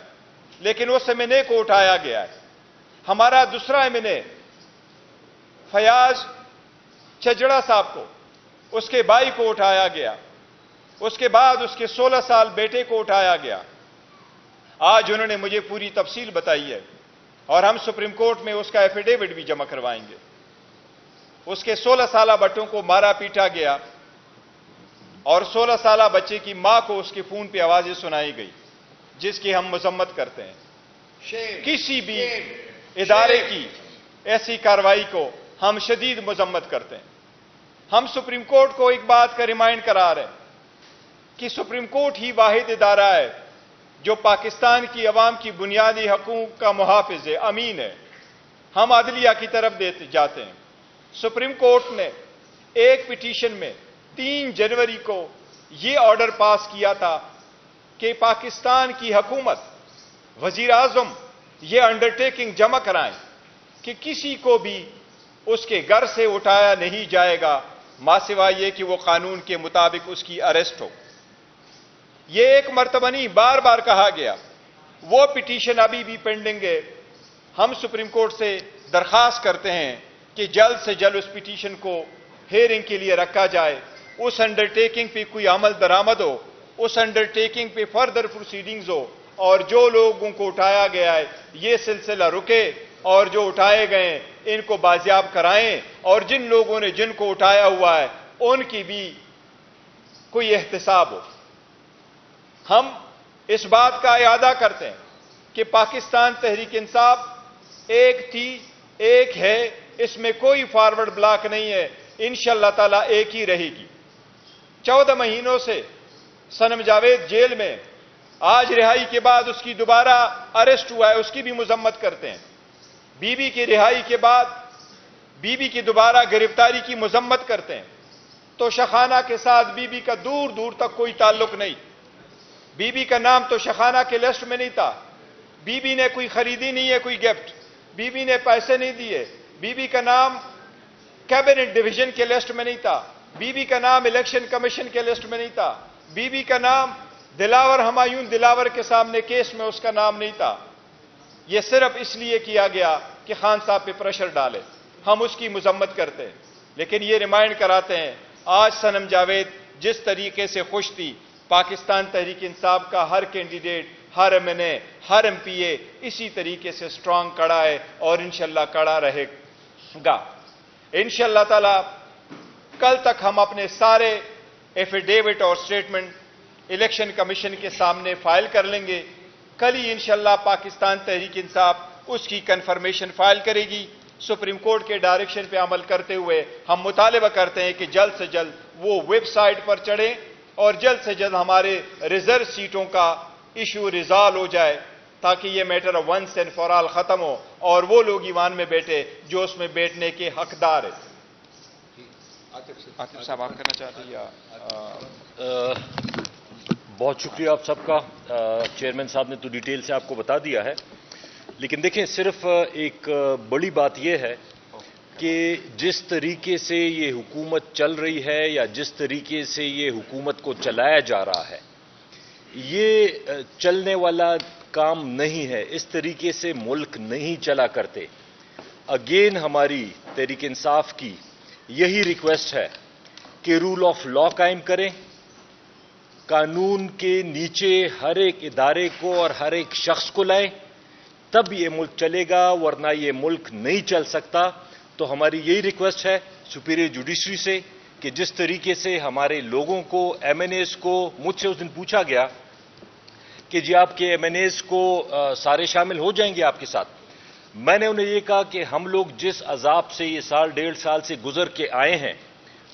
लेकिन उस MNA को उठाया गया है। हमारा दूसरा MNA फयाज चजड़ा साहब को, उसके भाई को उठाया गया, उसके बाद उसके 16 साल बेटे को उठाया गया। आज उन्होंने मुझे पूरी तफसील बताई है और हम सुप्रीम कोर्ट में उसका एफिडेविट भी जमा करवाएंगे। उसके 16 साल बच्चों को मारा पीटा गया और 16 साल बच्चे की मां को उसके फोन पे आवाजें सुनाई गई, जिसकी हम मजम्मत करते हैं। किसी भी इदारे की ऐसी कार्रवाई को हम शदीद मजम्मत करते हैं। हम सुप्रीम कोर्ट को एक बात का रिमाइंड करा रहे हैं कि सुप्रीम कोर्ट ही वाहिद इदारा है जो पाकिस्तान की अवाम की बुनियादी हकूक का मुहाफिज है, अमीन है। हम अदलिया की तरफ देते जाते हैं। सुप्रीम कोर्ट ने एक पिटीशन में 3 जनवरी को यह ऑर्डर पास किया था कि पाकिस्तान की हुकूमत, वजीर आजम यह अंडरटेकिंग जमा कराएं कि किसी को भी उसके घर से उठाया नहीं जाएगा, मासिवाय ये कि वो कानून के मुताबिक उसकी अरेस्ट हो। यह एक मर्तबा नहीं, बार बार कहा गया। वो पिटीशन अभी भी पेंडिंग है। हम सुप्रीम कोर्ट से दरखास्त करते हैं कि जल्द से जल्द उस पिटीशन को हेयरिंग के लिए रखा जाए, उस अंडरटेकिंग पे कोई अमल दरामद हो, उस अंडरटेकिंग पे फर्दर प्रोसीडिंग्स हो और जो लोगों को उठाया गया है ये सिलसिला रुके और जो उठाए गए इनको बाजियाब कराएं और जिन लोगों ने जिनको उठाया हुआ है उनकी भी कोई एहतसाब हो। हम इस बात का इरादा करते हैं कि पाकिस्तान तहरीक इंसाफ एक थी, एक है, इसमें कोई फॉरवर्ड ब्लॉक नहीं है, इंशाअल्लाह ताला एक ही रहेगी। 14 महीनों से सनम जावेद जेल में, आज रिहाई के बाद उसकी दोबारा अरेस्ट हुआ है, उसकी भी मजम्मत करते हैं। बीबी की रिहाई के बाद बीबी की दोबारा गिरफ्तारी की मजम्मत करते हैं। तो शखाना के साथ बीबी का दूर दूर तक कोई ताल्लुक नहीं। बीबी का नाम तो शखाना के लिस्ट में नहीं था। बीबी ने कोई खरीदी नहीं है कोई गिफ्ट, बीबी ने पैसे नहीं दिए, बीबी का नाम कैबिनेट डिवीजन के लिस्ट में नहीं था, बीबी का नाम इलेक्शन कमीशन के लिस्ट में नहीं था, बीबी का नाम दिलावर हमायूं दिलावर के सामने केस में उसका नाम नहीं था। यह सिर्फ इसलिए किया गया कि खान साहब पे प्रेशर डाले। हम उसकी मजम्मत करते हैं, लेकिन ये रिमाइंड कराते हैं आज सनम जावेद जिस तरीके से खुश थी, पाकिस्तान तहरीक इंसाफ का हर कैंडिडेट, हर MNA, हर MPA इसी तरीके से स्ट्रांग खड़ा है और इंशाअल्लाह खड़ा रहेगा। इंशाअल्लाह ताला कल तक हम अपने सारे ایفیڈیوٹ اور اسٹیٹمنٹ الیکشن کمیشن کے سامنے فائل کر لیں گے. کل ہی انشاءاللہ پاکستان تحریک انصاف اس کی کنفرمیشن فائل کرے گی. سپریم کورٹ کے ڈائریکشن پہ عمل کرتے ہوئے ہم مطالبہ کرتے ہیں کہ جلد سے جلد وہ ویب سائٹ پر چڑھیں اور جلد سے جلد ہمارے ریزرو سیٹوں کا ایشو ریزالو ہو جائے تاکہ یہ matter once and for all ختم ہو اور وہ لوگ ایوان میں بیٹھے جو اس میں بیٹھنے کے حقدار ہیں. عاطف صاحب آپ کہنا چاہتے ہیں یا بہت شکریہ آپ سب کا. چیئرمین صاحب نے تو ڈیٹیل سے آپ کو بتا دیا ہے، لیکن دیکھیں صرف ایک بڑی بات یہ ہے کہ جس طریقے سے یہ حکومت چل رہی ہے یا جس طریقے سے یہ حکومت کو چلایا جا رہا ہے یہ چلنے والا کام نہیں ہے. اس طریقے سے ملک نہیں چلا کرتے. اگین ہماری تحریک انصاف کی یہی ریکویسٹ ہے کہ رول آف لا قائم کریں، قانون کے نیچے ہر ایک ادارے کو اور ہر ایک شخص کو لائیں، تب یہ ملک چلے گا، ورنہ یہ ملک نہیں چل سکتا. تو ہماری یہی ریکویسٹ ہے سپیریئر جوڈیشری سے کہ جس طریقے سے ہمارے لوگوں کو ایم این ایز کو مجھ سے اس دن پوچھا گیا کہ جی آپ کے ایم این ایز کو سارے شامل ہو جائیں گے آپ کے ساتھ. میں نے انہیں یہ کہا کہ ہم لوگ جس عذاب سے یہ سال ڈیڑھ سال سے گزر کے آئے ہیں،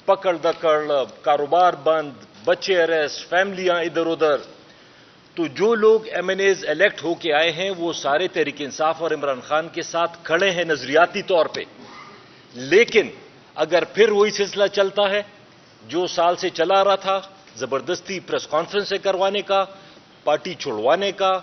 پکڑ دکڑ، کاروبار بند، بچے اریسٹ، فیملیاں ادھر ادھر، تو جو لوگ ایم این ایز الیکٹ ہو کے آئے ہیں وہ سارے تحریک انصاف اور عمران خان کے ساتھ کھڑے ہیں نظریاتی طور پہ. لیکن اگر پھر وہی سلسلہ چلتا ہے جو سال سے چلا رہا تھا، زبردستی پریس کانفرنس سے کروانے کا، پارٹی چھوڑوانے کا،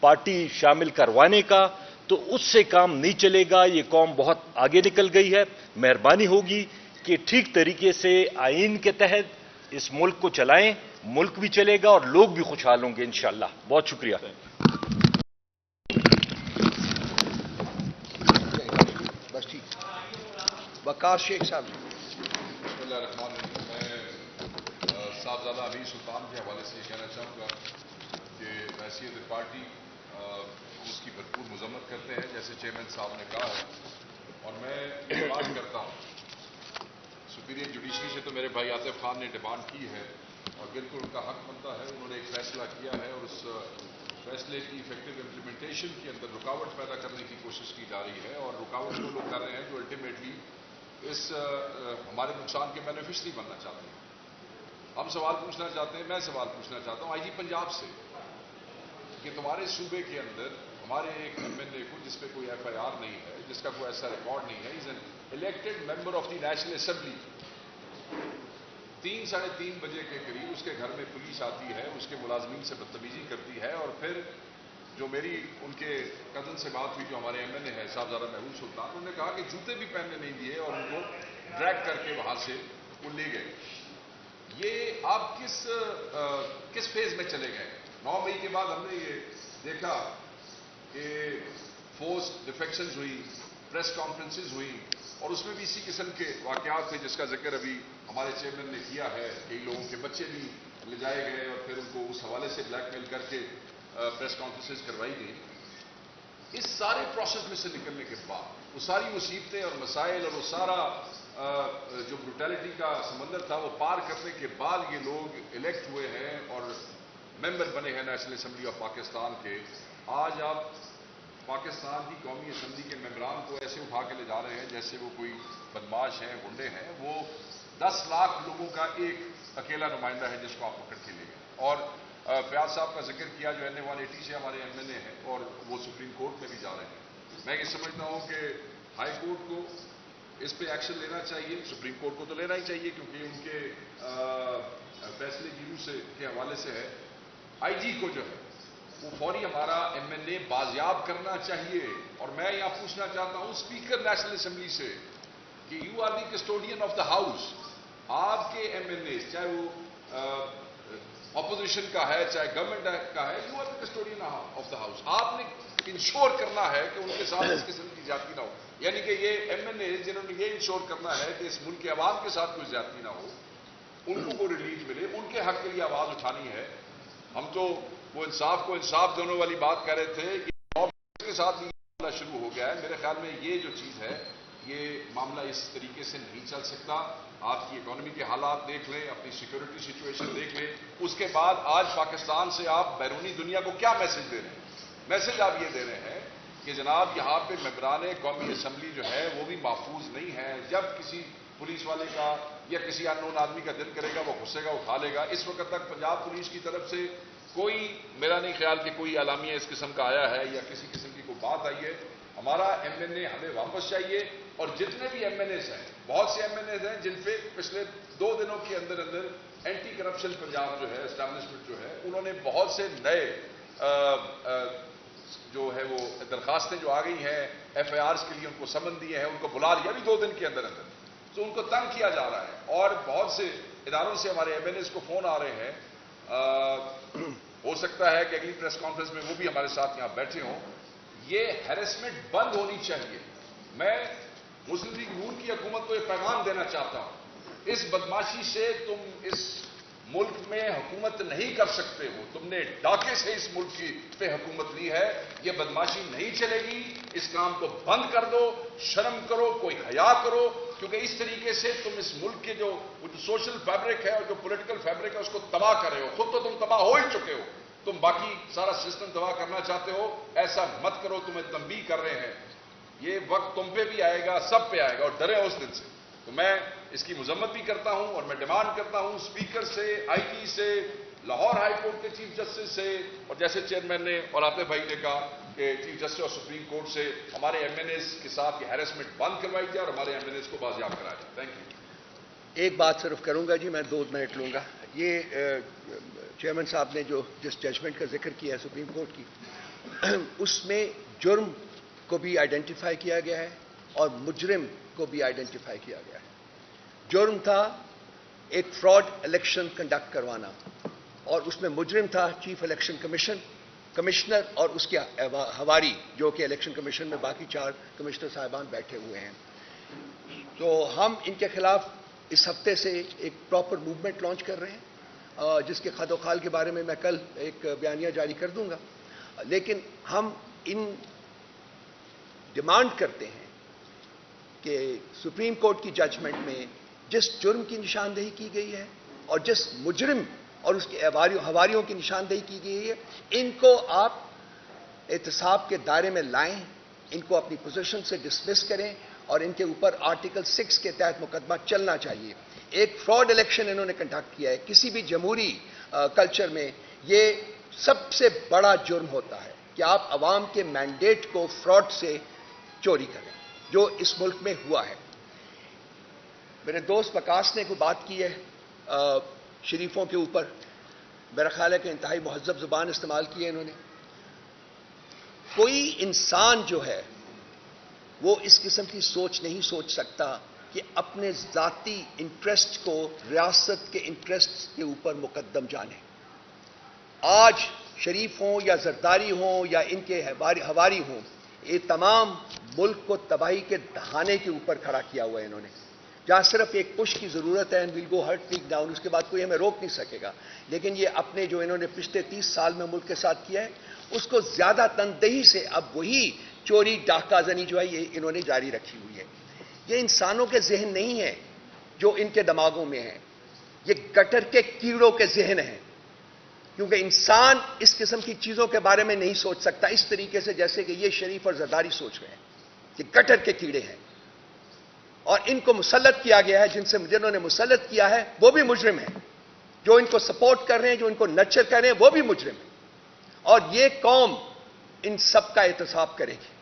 پارٹی شامل کروانے کا، تو اس سے کام نہیں چلے گا. یہ قوم بہت آگے نکل گئی ہے. مہربانی ہوگی کہ ٹھیک طریقے سے آئین کے تحت اس ملک کو چلائیں، ملک بھی چلے گا اور لوگ بھی خوشحال ہوں گے انشاءاللہ. بہت شکریہ. بس ٹھیک. وقار شیخ صاحب. بسم اللہ الرحمن الرحیم. میں صاحبزادہ امیر سلطان کے حوالے سے یہ کہنا چاہوں گا کہ بحیثیت پارٹی اس کی بھرپور مذمت کرتے ہیں جیسے چیئرمین صاحب نے کہا ہے، اور میں ڈیمانڈ کرتا ہوں سپیریئر جوڈیشری سے. تو میرے بھائی عاطف خان نے ڈیمانڈ کی ہے اور بالکل ان کا حق بنتا ہے. انہوں نے ایک فیصلہ کیا ہے اور اس فیصلے کی افیکٹو امپلیمنٹیشن کے اندر رکاوٹ پیدا کرنے کی کوشش کی جا رہی ہے، اور رکاوٹ وہ لوگ کر رہے ہیں جو الٹیمیٹلی اس ہمارے نقصان کے بینیفیشری بننا چاہتے ہیں. ہم سوال پوچھنا چاہتے ہیں، میں سوال پوچھنا چاہتا ہوں آئی جی پنجاب سے کہ تمہارے صوبے کے اندر ہمارے ایک ایم این اے کو جس پہ کوئی ایف آئی آر نہیں ہے، جس کا کوئی ایسا ریکارڈ نہیں ہے، is an elected member of the national assembly, 3 ساڑھے 3 بجے کے قریب اس کے گھر میں پولیس آتی ہے، اس کے ملازمین سے بدتمیزی کرتی ہے، اور پھر جو میری ان کے کزن سے بات ہوئی جو ہمارے ایم این اے ہے صاحبزادہ محبوب سلطان، انہوں نے کہا کہ جوتے بھی پہننے نہیں دیے اور ان کو ڈریگ کر کے وہاں سے وہ لے گئے. یہ آپ کس فیز میں چلے گئے؟ 9 مئی کے بعد ہم نے یہ دیکھا کہ فورس ڈیفیکشنز ہوئی، پریس کانفرنسز ہوئی، اور اس میں بھی اسی قسم کے واقعات تھے جس کا ذکر ابھی ہمارے چیئرمین نے کیا ہے. کئی لوگوں کے بچے بھی لے جائے گئے اور پھر ان کو اس حوالے سے بلیک میل کر کے پریس کانفرنسز کروائی گئی. اس سارے پروسیس میں سے نکلنے کے بعد وہ ساری مصیبتیں اور مسائل اور وہ سارا جو بروٹیلٹی کا سمندر تھا وہ پار کرنے کے بعد یہ لوگ الیکٹ ہوئے ہیں اور ممبر بنے ہیں نیشنل اسمبلی آف پاکستان کے. آج آپ پاکستان کی قومی اسمبلی کے ممبران کو ایسے اٹھا کے لے جا رہے ہیں جیسے وہ کوئی بدماش ہیں، گنڈے ہیں. وہ 10 لاکھ لوگوں کا ایک اکیلا نمائندہ ہے جس کو آپ پکڑ کے لے گئے. اور فیاض صاحب کا ذکر کیا جو این اے 180 سے ہمارے ایم این اے ہیں اور وہ سپریم کورٹ میں بھی جا رہے ہیں. میں یہ سمجھتا ہوں کہ ہائی کورٹ کو اس پہ ایکشن لینا چاہیے، سپریم کورٹ کو تو لینا ہی چاہیے کیونکہ ان کے فیصلے کی روح سے کے حوالے سے ہے. آئی جی کو جو ہے وہ فوری ہمارا ایم این اے بازیاب کرنا چاہیے. اور میں یہاں پوچھنا چاہتا ہوں اسپیکر نیشنل اسمبلی سے کہ you are the custodian of the house. آپ کے ایم این اے چاہے وہ اپوزیشن کا ہے چاہے گورنمنٹ کا ہے، you are the custodian of the house. آپ نے انشور کرنا ہے کہ ان کے ساتھ اس قسم کی زیادتی نہ ہو. یعنی کہ یہ ایم این اے جنہوں نے یہ انشور کرنا ہے کہ اس ملک کے عوام کے ساتھ کوئی زیادتی نہ ہو، ان کو کوئی ریلیف ملے، ان کے حق کے لیے آواز اٹھانی ہے. ہم تو وہ انصاف کو انصاف دونوں والی بات کہہ رہے تھے کہ کے ساتھ شروع ہو گیا ہے. میرے خیال میں یہ جو چیز ہے ये मामला इस तरीके से नहीं चल सकता। आप की इकोनॉमी के हालात देख लें, अपनी सिक्योरिटी सिचुएशन देख लें, उसके बाद आज पाकिस्तान से आप बैरूनी दुनिया को क्या मैसेज दे रहे हैं? मैसेज आप ये दे रहे हैं कि जनाब यहाँ पे मेंबरान कौमी असम्बली जो है वो भी महफूज नहीं है। जब किसी पुलिस वाले का या किसी अननोन आदमी का दिल करेगा वो घुसेगा, उठा लेगा। इस वक्त तक पंजाब पुलिस की तरफ से कोई, मेरा नहीं ख्याल कि कोई अलामिया इस किस्म का आया है या किसी किस्म की कोई बात आई है। हमारा एमएनए हमें वापस चाहिए, और जितने भी एमएनएस हैं, बहुत से एमएनएस हैं जिन पे पिछले 2 दिनों के अंदर अंदर एंटी करप्शन पंजाब जो है एस्टैब्लिशमेंट जो है, उन्होंने बहुत से नए जो है वो दरखास्तें जो आ गई हैं एफआईआर्स के लिए, उनको समन दिए हैं, उनको बुला लिया भी 2 दिन के अंदर अंदर, तो उनको तंग किया जा रहा है। और बहुत से इदारों से हमारे एमएनएस को फोन आ रहे हैं, हो सकता है कि अगली प्रेस कॉन्फ्रेंस में वो भी हमारे साथ यहां बैठे हों। ये हैरेसमेंट बंद होनी चाहिए। मैं मुस्लिम लीग नून की हुकूमत को यह पैगाम देना चाहता हूं, इस बदमाशी से तुम इस मुल्क में हुकूमत नहीं कर सकते हो। तुमने डाके से इस मुल्क की पे हुकूमत ली है, यह बदमाशी नहीं चलेगी। इस काम को बंद कर दो, शर्म करो, कोई हया करो, क्योंकि इस तरीके से तुम इस मुल्क के जो सोशल फैब्रिक है और जो पॉलिटिकल फैब्रिक है उसको तबाह कर रहे हो। खुद तो तुम तबाह हो ही चुके हो, तुम बाकी सारा सिस्टम तबाह करना चाहते हो। ऐसा मत करो, तुम्हें तंबीह कर रहे हैं। ये वक्त तुम पे भी आएगा, सब पे आएगा, और डरे उस दिन से। तो मैं इसकी मजम्मत भी करता हूं और मैं डिमांड करता हूं स्पीकर से, आईजी से, लाहौर हाई कोर्ट के चीफ जस्टिस से, और जैसे चेयरमैन ने और आतिफ भाई ने कहा कि चीफ जस्टिस और सुप्रीम कोर्ट से हमारे एमएनएस के साथ ये हैरेसमेंट बंद करवाई जाए और हमारे एमएनएस को बाजियाब कराया जाए। Thank you. एक बात सिर्फ करूंगा जी, मैं 2 मिनट लूंगा। ये चेयरमैन साहब ने जो जिस जजमेंट का जिक्र किया है सुप्रीम कोर्ट की, उसमें जुर्म को भी आइडेंटिफाई किया गया है और मुजरिम को भी आइडेंटिफाई किया गया है। जुर्म था एक फ्रॉड इलेक्शन कंडक्ट करवाना, और उसमें मुजरिम था चीफ इलेक्शन कमिश्नर और उसके हवारी, जो कि इलेक्शन कमीशन में बाकी 4 कमिश्नर साहिबान बैठे हुए हैं। तो हम इनके खिलाफ इस हफ्ते से एक प्रॉपर मूवमेंट लॉन्च कर रहे हैं, जिसके खदोखाल के बारे में मैं कल एक बयानिया जारी कर दूंगा। लेकिन हम इन डिमांड करते हैं कि सुप्रीम कोर्ट की जजमेंट में जिस जुर्म की निशानदेही की गई है और जिस मुजरिम और उसके हवारियों की निशानदेही की गई है, इनको आप एहतसाब के दायरे में लाएं, इनको अपनी पोजीशन से डिसमिस करें और इनके ऊपर आर्टिकल 6 के तहत मुकदमा चलना चाहिए। एक फ्रॉड इलेक्शन इन्होंने कंडक्ट किया है। किसी भी जमहूरी कल्चर में ये सबसे बड़ा जुर्म होता है कि आप अवाम के मैंडेट को फ्रॉड से चोरी करें, जो इस मुल्क में हुआ है। मेरे दोस्त वकास ने कोई बात की है शरीफों के ऊपर, मेरा ख्याल है कि इंतहाई मुहज़्ज़ब ज़ुबान इस्तेमाल की है इन्होंने। कोई इंसान जो है वो इस किस्म की सोच नहीं सोच सकता कि अपने ज़ाती इंटरेस्ट को रियासत के इंटरेस्ट के ऊपर मुकद्दम जाने। आज शरीफ हों या जरदारी हों या इनके हवारी हों, ये तमाम मुल्क को तबाही के दहाने के ऊपर खड़ा किया हुआ है इन्होंने। जहां सिर्फ एक पुश की जरूरत है, will go hurt leak down, उसके बाद कोई हमें रोक नहीं सकेगा। लेकिन ये अपने जो इन्होंने पिछले 30 साल में मुल्क के साथ किया है, उसको ज्यादा तनदेही से अब वही चोरी डाकाजनी जो है ये इन्होंने जारी रखी हुई है। ये इंसानों के जहन नहीं है जो इनके दिमागों में है, ये गटर के कीड़ों के जहन है। क्योंकि इंसान इस किस्म की चीजों के बारे में नहीं सोच सकता इस तरीके से जैसे कि ये शरीफ और जरदारी सोच रहे हैं। ये गटर के कीड़े हैं और इनको मुसल्लत किया गया है। जिन्होंने मुसल्लत किया है वो भी मुजरिम है, जो इनको सपोर्ट कर रहे हैं, जो इनको नर्चर कर रहे हैं, वो भी मुजरिम है। और ये कौम इन सब का एहतसाब करेगी।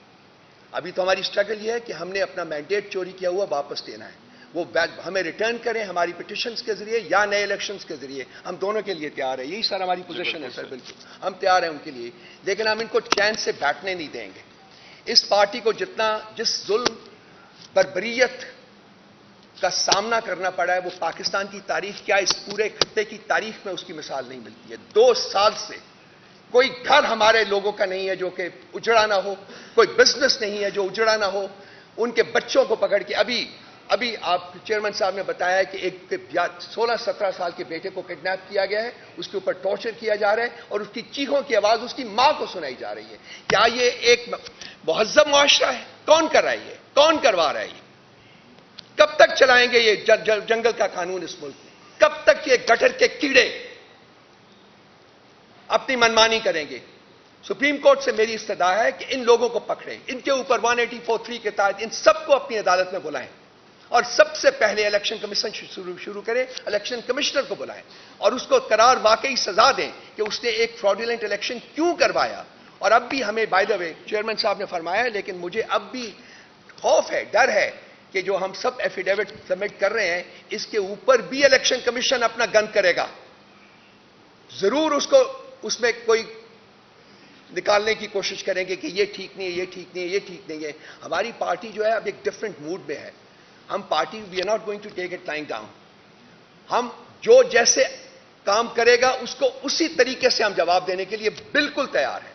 अभी तो हमारी स्ट्रगल ये है कि हमने अपना मैंडेट चोरी किया हुआ वापस देना है, वो हमें रिटर्न करें हमारी पिटिशंस के जरिए या नए इलेक्शंस के जरिए। हम दोनों के लिए तैयार है, यही सर हमारी पोजीशन है सर। बिल्कुल हम तैयार हैं उनके लिए, लेकिन हम इनको चैन से बैठने नहीं देंगे। इस पार्टी को जिस जुल्म बर्बरियत का सामना करना पड़ा है, वो पाकिस्तान की तारीख क्या इस पूरे खत्ते की तारीख में उसकी मिसाल नहीं मिलती है। 2 साल से कोई घर हमारे लोगों का नहीं है जो कि उजड़ा ना हो, कोई बिजनेस नहीं है जो उजड़ा ना हो। उनके बच्चों को पकड़ के अभी आप चेयरमैन साहब ने बताया है कि एक 16-17 साल के बेटे को किडनैप किया गया है, उसके ऊपर टॉर्चर किया जा रहा है और उसकी चीखों की आवाज उसकी मां को सुनाई जा रही है। क्या ये एक मुहज़्ज़ब मुआशरा है? कौन कर रहा है ये? कौन करवा रहा है ये? کب تک چلائیں گے یہ جنگل کا قانون اس ملک میں؟ کب تک یہ گٹر کے کیڑے اپنی منمانی کریں گے؟ سپریم کورٹ سے میری استدعا ہے کہ ان لوگوں کو پکڑیں، ان کے اوپر 184(3) کے تحت ان سب کو اپنی عدالت میں بلائیں، اور سب سے پہلے الیکشن کمیشن شروع کریں، الیکشن کمشنر کو بلائیں اور اس کو قرار واقعی سزا دیں کہ اس نے ایک فراڈولنٹ الیکشن کیوں کروایا۔ اور اب بھی ہمیں بائی دا وے چیئرمین صاحب نے فرمایا ہے، لیکن مجھے اب بھی خوف ہے، ڈر ہے کہ جو ہم سب ایفیڈیوٹ سبمٹ کر رہے ہیں اس کے اوپر بھی الیکشن کمیشن اپنا گن کرے گا، ضرور اس میں کوئی نکالنے کی کوشش کریں گے کہ یہ ٹھیک نہیں ہے، یہ ٹھیک نہیں ہے، یہ ٹھیک نہیں ہے۔ ہماری پارٹی جو ہے اب ایک ڈفرنٹ موڈ میں ہے، ہم party we are not going to take it lying down, ہم جو جیسے کام کرے گا اس کو اسی طریقے سے ہم جواب دینے کے لیے بالکل تیار ہیں۔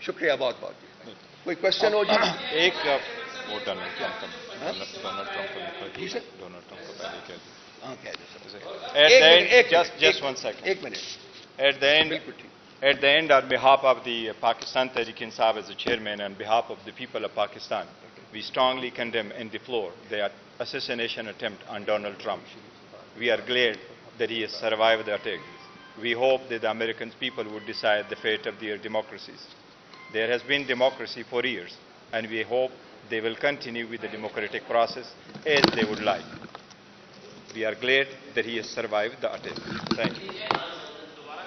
شکریہ بہت بہت۔ کوئی کوشچن ہو جی؟ ایک وہ ڈونلڈ ٹرمپ کو پہلے کہہ دیں۔ ہاں کہہ دیں سر۔ At the end, just 1 second. ایک منٹ۔ At the end, بالکل ٹھیک۔ At the end, on behalf of the Pakistan Tehreek-e-Insaf as the chairman and on behalf of the people of Pakistan, we strongly condemn and deplore the assassination attempt on Donald Trump. We are glad that he has survived the attack. We hope that the American people would decide the fate of their democracies. There has been democracy for years, and we hope they will continue with the democratic process as they would like. We are glad that he has survived the attack. Thank you.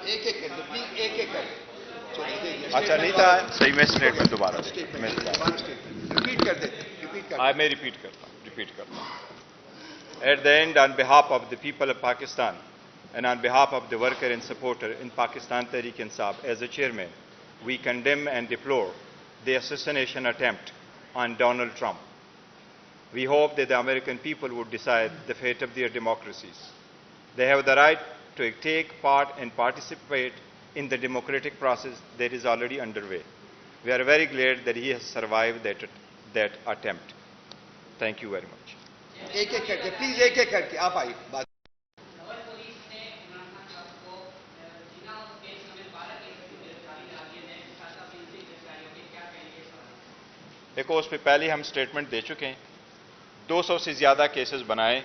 ایک ایک کر دیں please, ایک ایک کر دیں۔ اچھا نہیں تھا صحیح، میں اسٹیٹمنٹ دوبارہ ریپیٹ کر دیتے، ریپیٹ کر میں ریپیٹ کرتا ہوں۔ At the end, on behalf of the people of Pakistan and on behalf of the worker and supporter in Pakistan Tehreek-e-Insaf as a chairman, we condemn and deplore the assassination attempt on Donald Trump. We hope that the American people would decide the fate of their democracies. They have the right to take part and participate in the democratic process that is already underway. We are very glad that he has survived that attempt. Thank you very much. ایک ایک کر کے please, ایک ایک کر کے آپ آئیے بات۔ دیکھو اس پہ پہلے ہم سٹیٹمنٹ دے چکے ہیں، 200 سے زیادہ کیسز بنائے،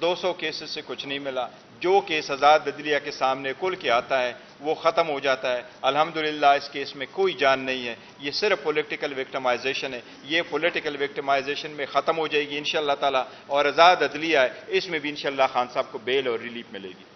200 کیسز سے کچھ نہیں ملا۔ جو کیس آزاد عدلیہ کے سامنے کھل کے آتا ہے وہ ختم ہو جاتا ہے۔ الحمدللہ اس کیس میں کوئی جان نہیں ہے، یہ صرف پولیٹیکل وکٹمائزیشن ہے، یہ پولیٹیکل وکٹمائزیشن میں ختم ہو جائے گی انشاءاللہ تعالی، اور آزاد عدلیہ ہے اس میں بھی انشاءاللہ خان صاحب کو بیل اور ریلیف ملے گی۔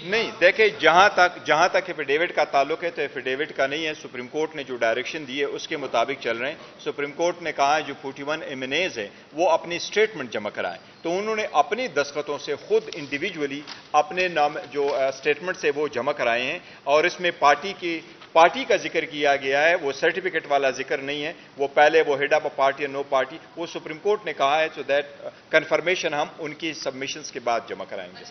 نہیں دیکھیں، جہاں تک ایفیڈیوٹ کا تعلق ہے تو ایفیڈیوٹ کا نہیں ہے، سپریم کورٹ نے جو ڈائریکشن دی ہے اس کے مطابق چل رہے ہیں۔ سپریم کورٹ نے کہا ہے جو 41 ایمنیز ہیں وہ اپنی سٹیٹمنٹ جمع کرائیں، تو انہوں نے اپنی دستخطوں سے خود انڈیویجولی اپنے نام جو سٹیٹمنٹ سے وہ جمع کرائے ہیں، اور اس میں پارٹی کا ذکر کیا گیا ہے، وہ سرٹیفکیٹ والا ذکر نہیں ہے، وہ پہلے وہ ہیڈ آف پارٹی اور نو پارٹی، وہ سپریم کورٹ نے کہا ہے، سو دیٹ کنفرمیشن ہم ان کی سبمیشنز کے بعد جمع کرائیں گے۔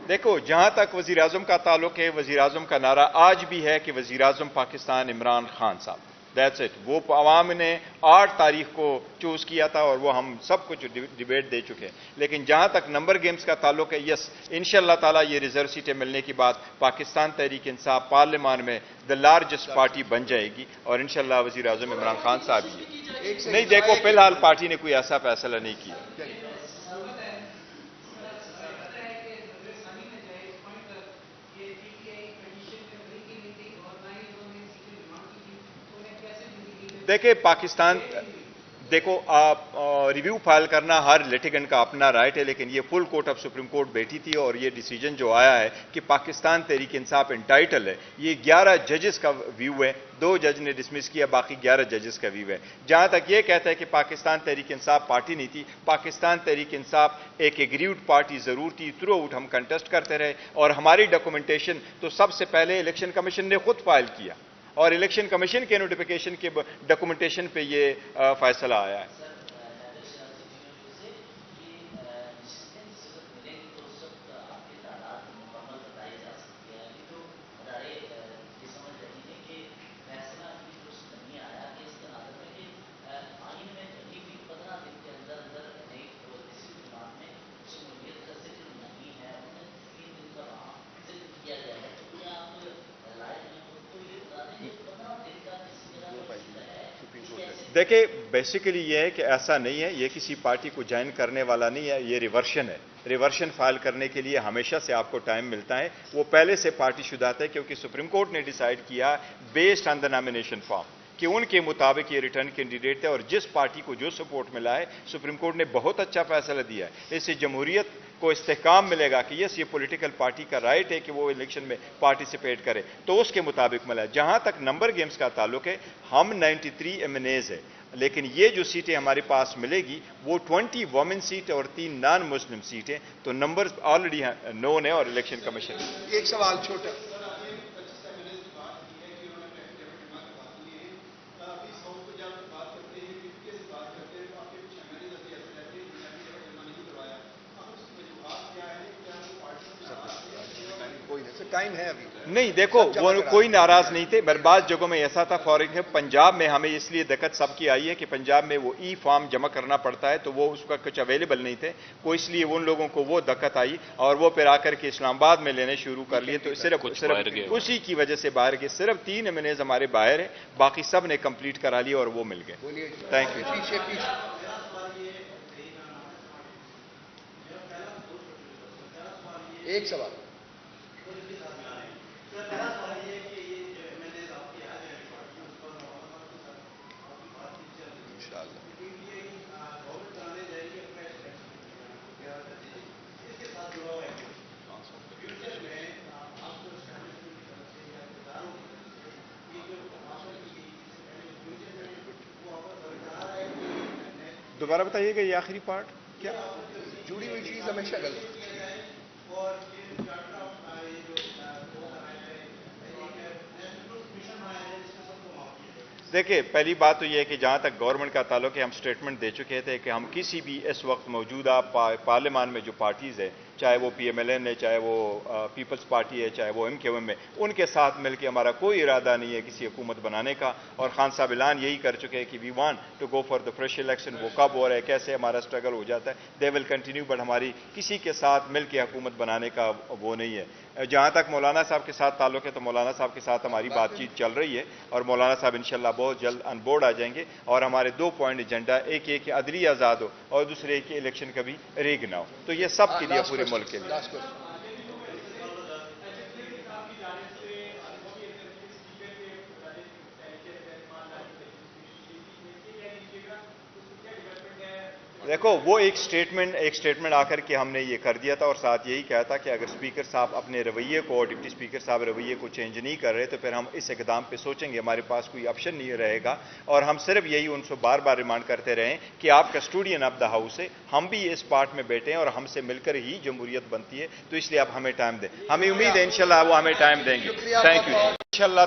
دیکھو جہاں تک وزیر اعظم کا تعلق ہے، وزیر اعظم کا نعرہ آج بھی ہے کہ وزیر اعظم پاکستان عمران خان صاحب، دیٹس اٹ۔ وہ عوام نے 8 تاریخ کو چوز کیا تھا اور وہ ہم سب کچھ ڈیبیٹ دے چکے ہیں، لیکن جہاں تک نمبر گیمز کا تعلق ہے، یس انشاءاللہ تعالیٰ یہ ریزرو سیٹیں ملنے کے بعد پاکستان تحریک انصاف پارلیمان میں دی لارجسٹ پارٹی بن جائے گی، اور انشاءاللہ وزیر اعظم عمران خان صاحب ہی نہیں۔ دیکھو فی الحال پارٹی نے کوئی ایسا فیصلہ نہیں کیا۔ دیکھیں پاکستان، دیکھو آپ ریویو فائل کرنا ہر لیٹیگنٹ کا اپنا رائٹ ہے، لیکن یہ full court of supreme court بیٹھی تھی اور یہ ڈیسیجن جو آیا ہے کہ پاکستان تحریک انصاف انٹائٹل ہے، یہ 11 ججز کا ویو ہے، 2 جج نے ڈسمس کیا، باقی 11 ججز کا ویو ہے۔ جہاں تک یہ کہتا ہے کہ پاکستان تحریک انصاف پارٹی نہیں تھی، پاکستان تحریک انصاف ایک ایگریوڈ پارٹی ضرور تھی، تھرو آؤٹ ہم کنٹیسٹ کرتے رہے، اور ہماری ڈاکومنٹیشن تو سب سے پہلے الیکشن کمیشن نے خود فائل کیا، اور الیکشن کمیشن کے نوٹیفیکیشن کے ڈاکومنٹیشن پہ یہ فیصلہ آیا ہے. دیکھیں بیسیکلی یہ ہے کہ ایسا نہیں ہے، یہ کسی پارٹی کو جوائن کرنے والا نہیں ہے، یہ ریورشن ہے. ریورشن فائل کرنے کے لیے ہمیشہ سے آپ کو ٹائم ملتا ہے. وہ پہلے سے پارٹی شدہ تھے کیونکہ سپریم کورٹ نے ڈیسائیڈ کیا based on the nomination form کہ ان کے مطابق یہ ریٹرن کینڈیڈیٹ تھے، اور جس پارٹی کو جو سپورٹ ملا ہے سپریم کورٹ نے بہت اچھا فیصلہ دیا ہے. اس سے جمہوریت کو استحکام ملے گا کہ یس یہ پولیٹیکل پارٹی کا رائٹ ہے کہ وہ الیکشن میں پارٹیسپیٹ کرے، تو اس کے مطابق ملا. جہاں تک نمبر گیمز کا تعلق ہے، ہم 93 MNAs ہے، لیکن یہ جو سیٹیں ہمارے پاس ملے گی وہ 20 وومن سیٹ اور 3 نان مسلم سیٹیں، تو نمبر آلریڈی نون ہے اور الیکشن کمیشن. ایک سوال چھوٹا. ٹائم ہے ابھی نہیں، دیکھو وہ کوئی ناراض نہیں تھے، بعض جگہوں میں ایسا تھا. فار ایگزامپل پنجاب میں ہمیں اس لیے دقت سب کی آئی ہے کہ پنجاب میں وہ ای فارم جمع کرنا پڑتا ہے، تو وہ اس کا کچھ اویلیبل نہیں تھے، کو اس لیے ان لوگوں کو وہ دقت آئی اور وہ پھر آ کر کے اسلام آباد میں لینے شروع کر لیے. تو صرف اسی کی وجہ سے باہر گئے. صرف 3 MNAs ہمارے باہر ہیں، باقی سب نے کمپلیٹ کرا لیا اور وہ مل گئے. Thank you. ایک سوال. دوبارہ بتائیے گا یہ آخری پارٹ کیا؟ جڑی ہوئی چیز ہمیشہ غلط. دیکھیں پہلی بات تو یہ ہے کہ جہاں تک گورنمنٹ کا تعلق ہے، ہم سٹیٹمنٹ دے چکے تھے کہ ہم کسی بھی اس وقت موجودہ پارلیمان میں جو پارٹیز ہے، چاہے وہ PMLN ہے، چاہے وہ پیپلز پارٹی ہے، چاہے وہ MKM ہے، ان کے ساتھ مل کے ہمارا کوئی ارادہ نہیں ہے کسی حکومت بنانے کا. اور خان صاحب اعلان یہی کر چکے ہیں کہ we want to go for the fresh election. وہ کب ہو رہا ہے، کیسے ہمارا اسٹرگل ہو جاتا ہے، دے ول کنٹینیو، بٹ ہماری کسی کے ساتھ مل کے حکومت بنانے کا وہ نہیں ہے. جہاں تک مولانا صاحب کے ساتھ تعلق ہے تو مولانا صاحب کے ساتھ ہماری بات چیت چل رہی ہے، اور مولانا صاحب انشاءاللہ بہت جلد آن بورڈ آ جائیں گے. اور ہمارے 2 پوائنٹ ایجنڈا، ایک یہ کہ عدلیہ آزاد ہو اور دوسرے کہ الیکشن کبھی ریگ نہ ہو. تو یہ سب کے لیے، پورے ملک کے لیے. دیکھو وہ ایک سٹیٹمنٹ آ کر کے ہم نے یہ کر دیا تھا، اور ساتھ یہی کہا تھا کہ اگر اسپیکر صاحب اپنے رویے کو اور ڈپٹی اسپیکر صاحب رویے کو چینج نہیں کر رہے تو پھر ہم اس اقدام پہ سوچیں گے. ہمارے پاس کوئی آپشن نہیں رہے گا، اور ہم صرف یہی ان سے بار بار ریمانڈ کرتے رہیں کہ آپ کسٹوڈین آف دا ہاؤس ہے، ہم بھی اس پارٹ میں بیٹھے ہیں اور ہم سے مل کر ہی جمہوریت بنتی ہے. تو اس لیے آپ ہمیں ٹائم دیں. ہمیں امید ہے انشاءاللہ وہ ہمیں ٹائم دیں گے. Thank you. انشاءاللہ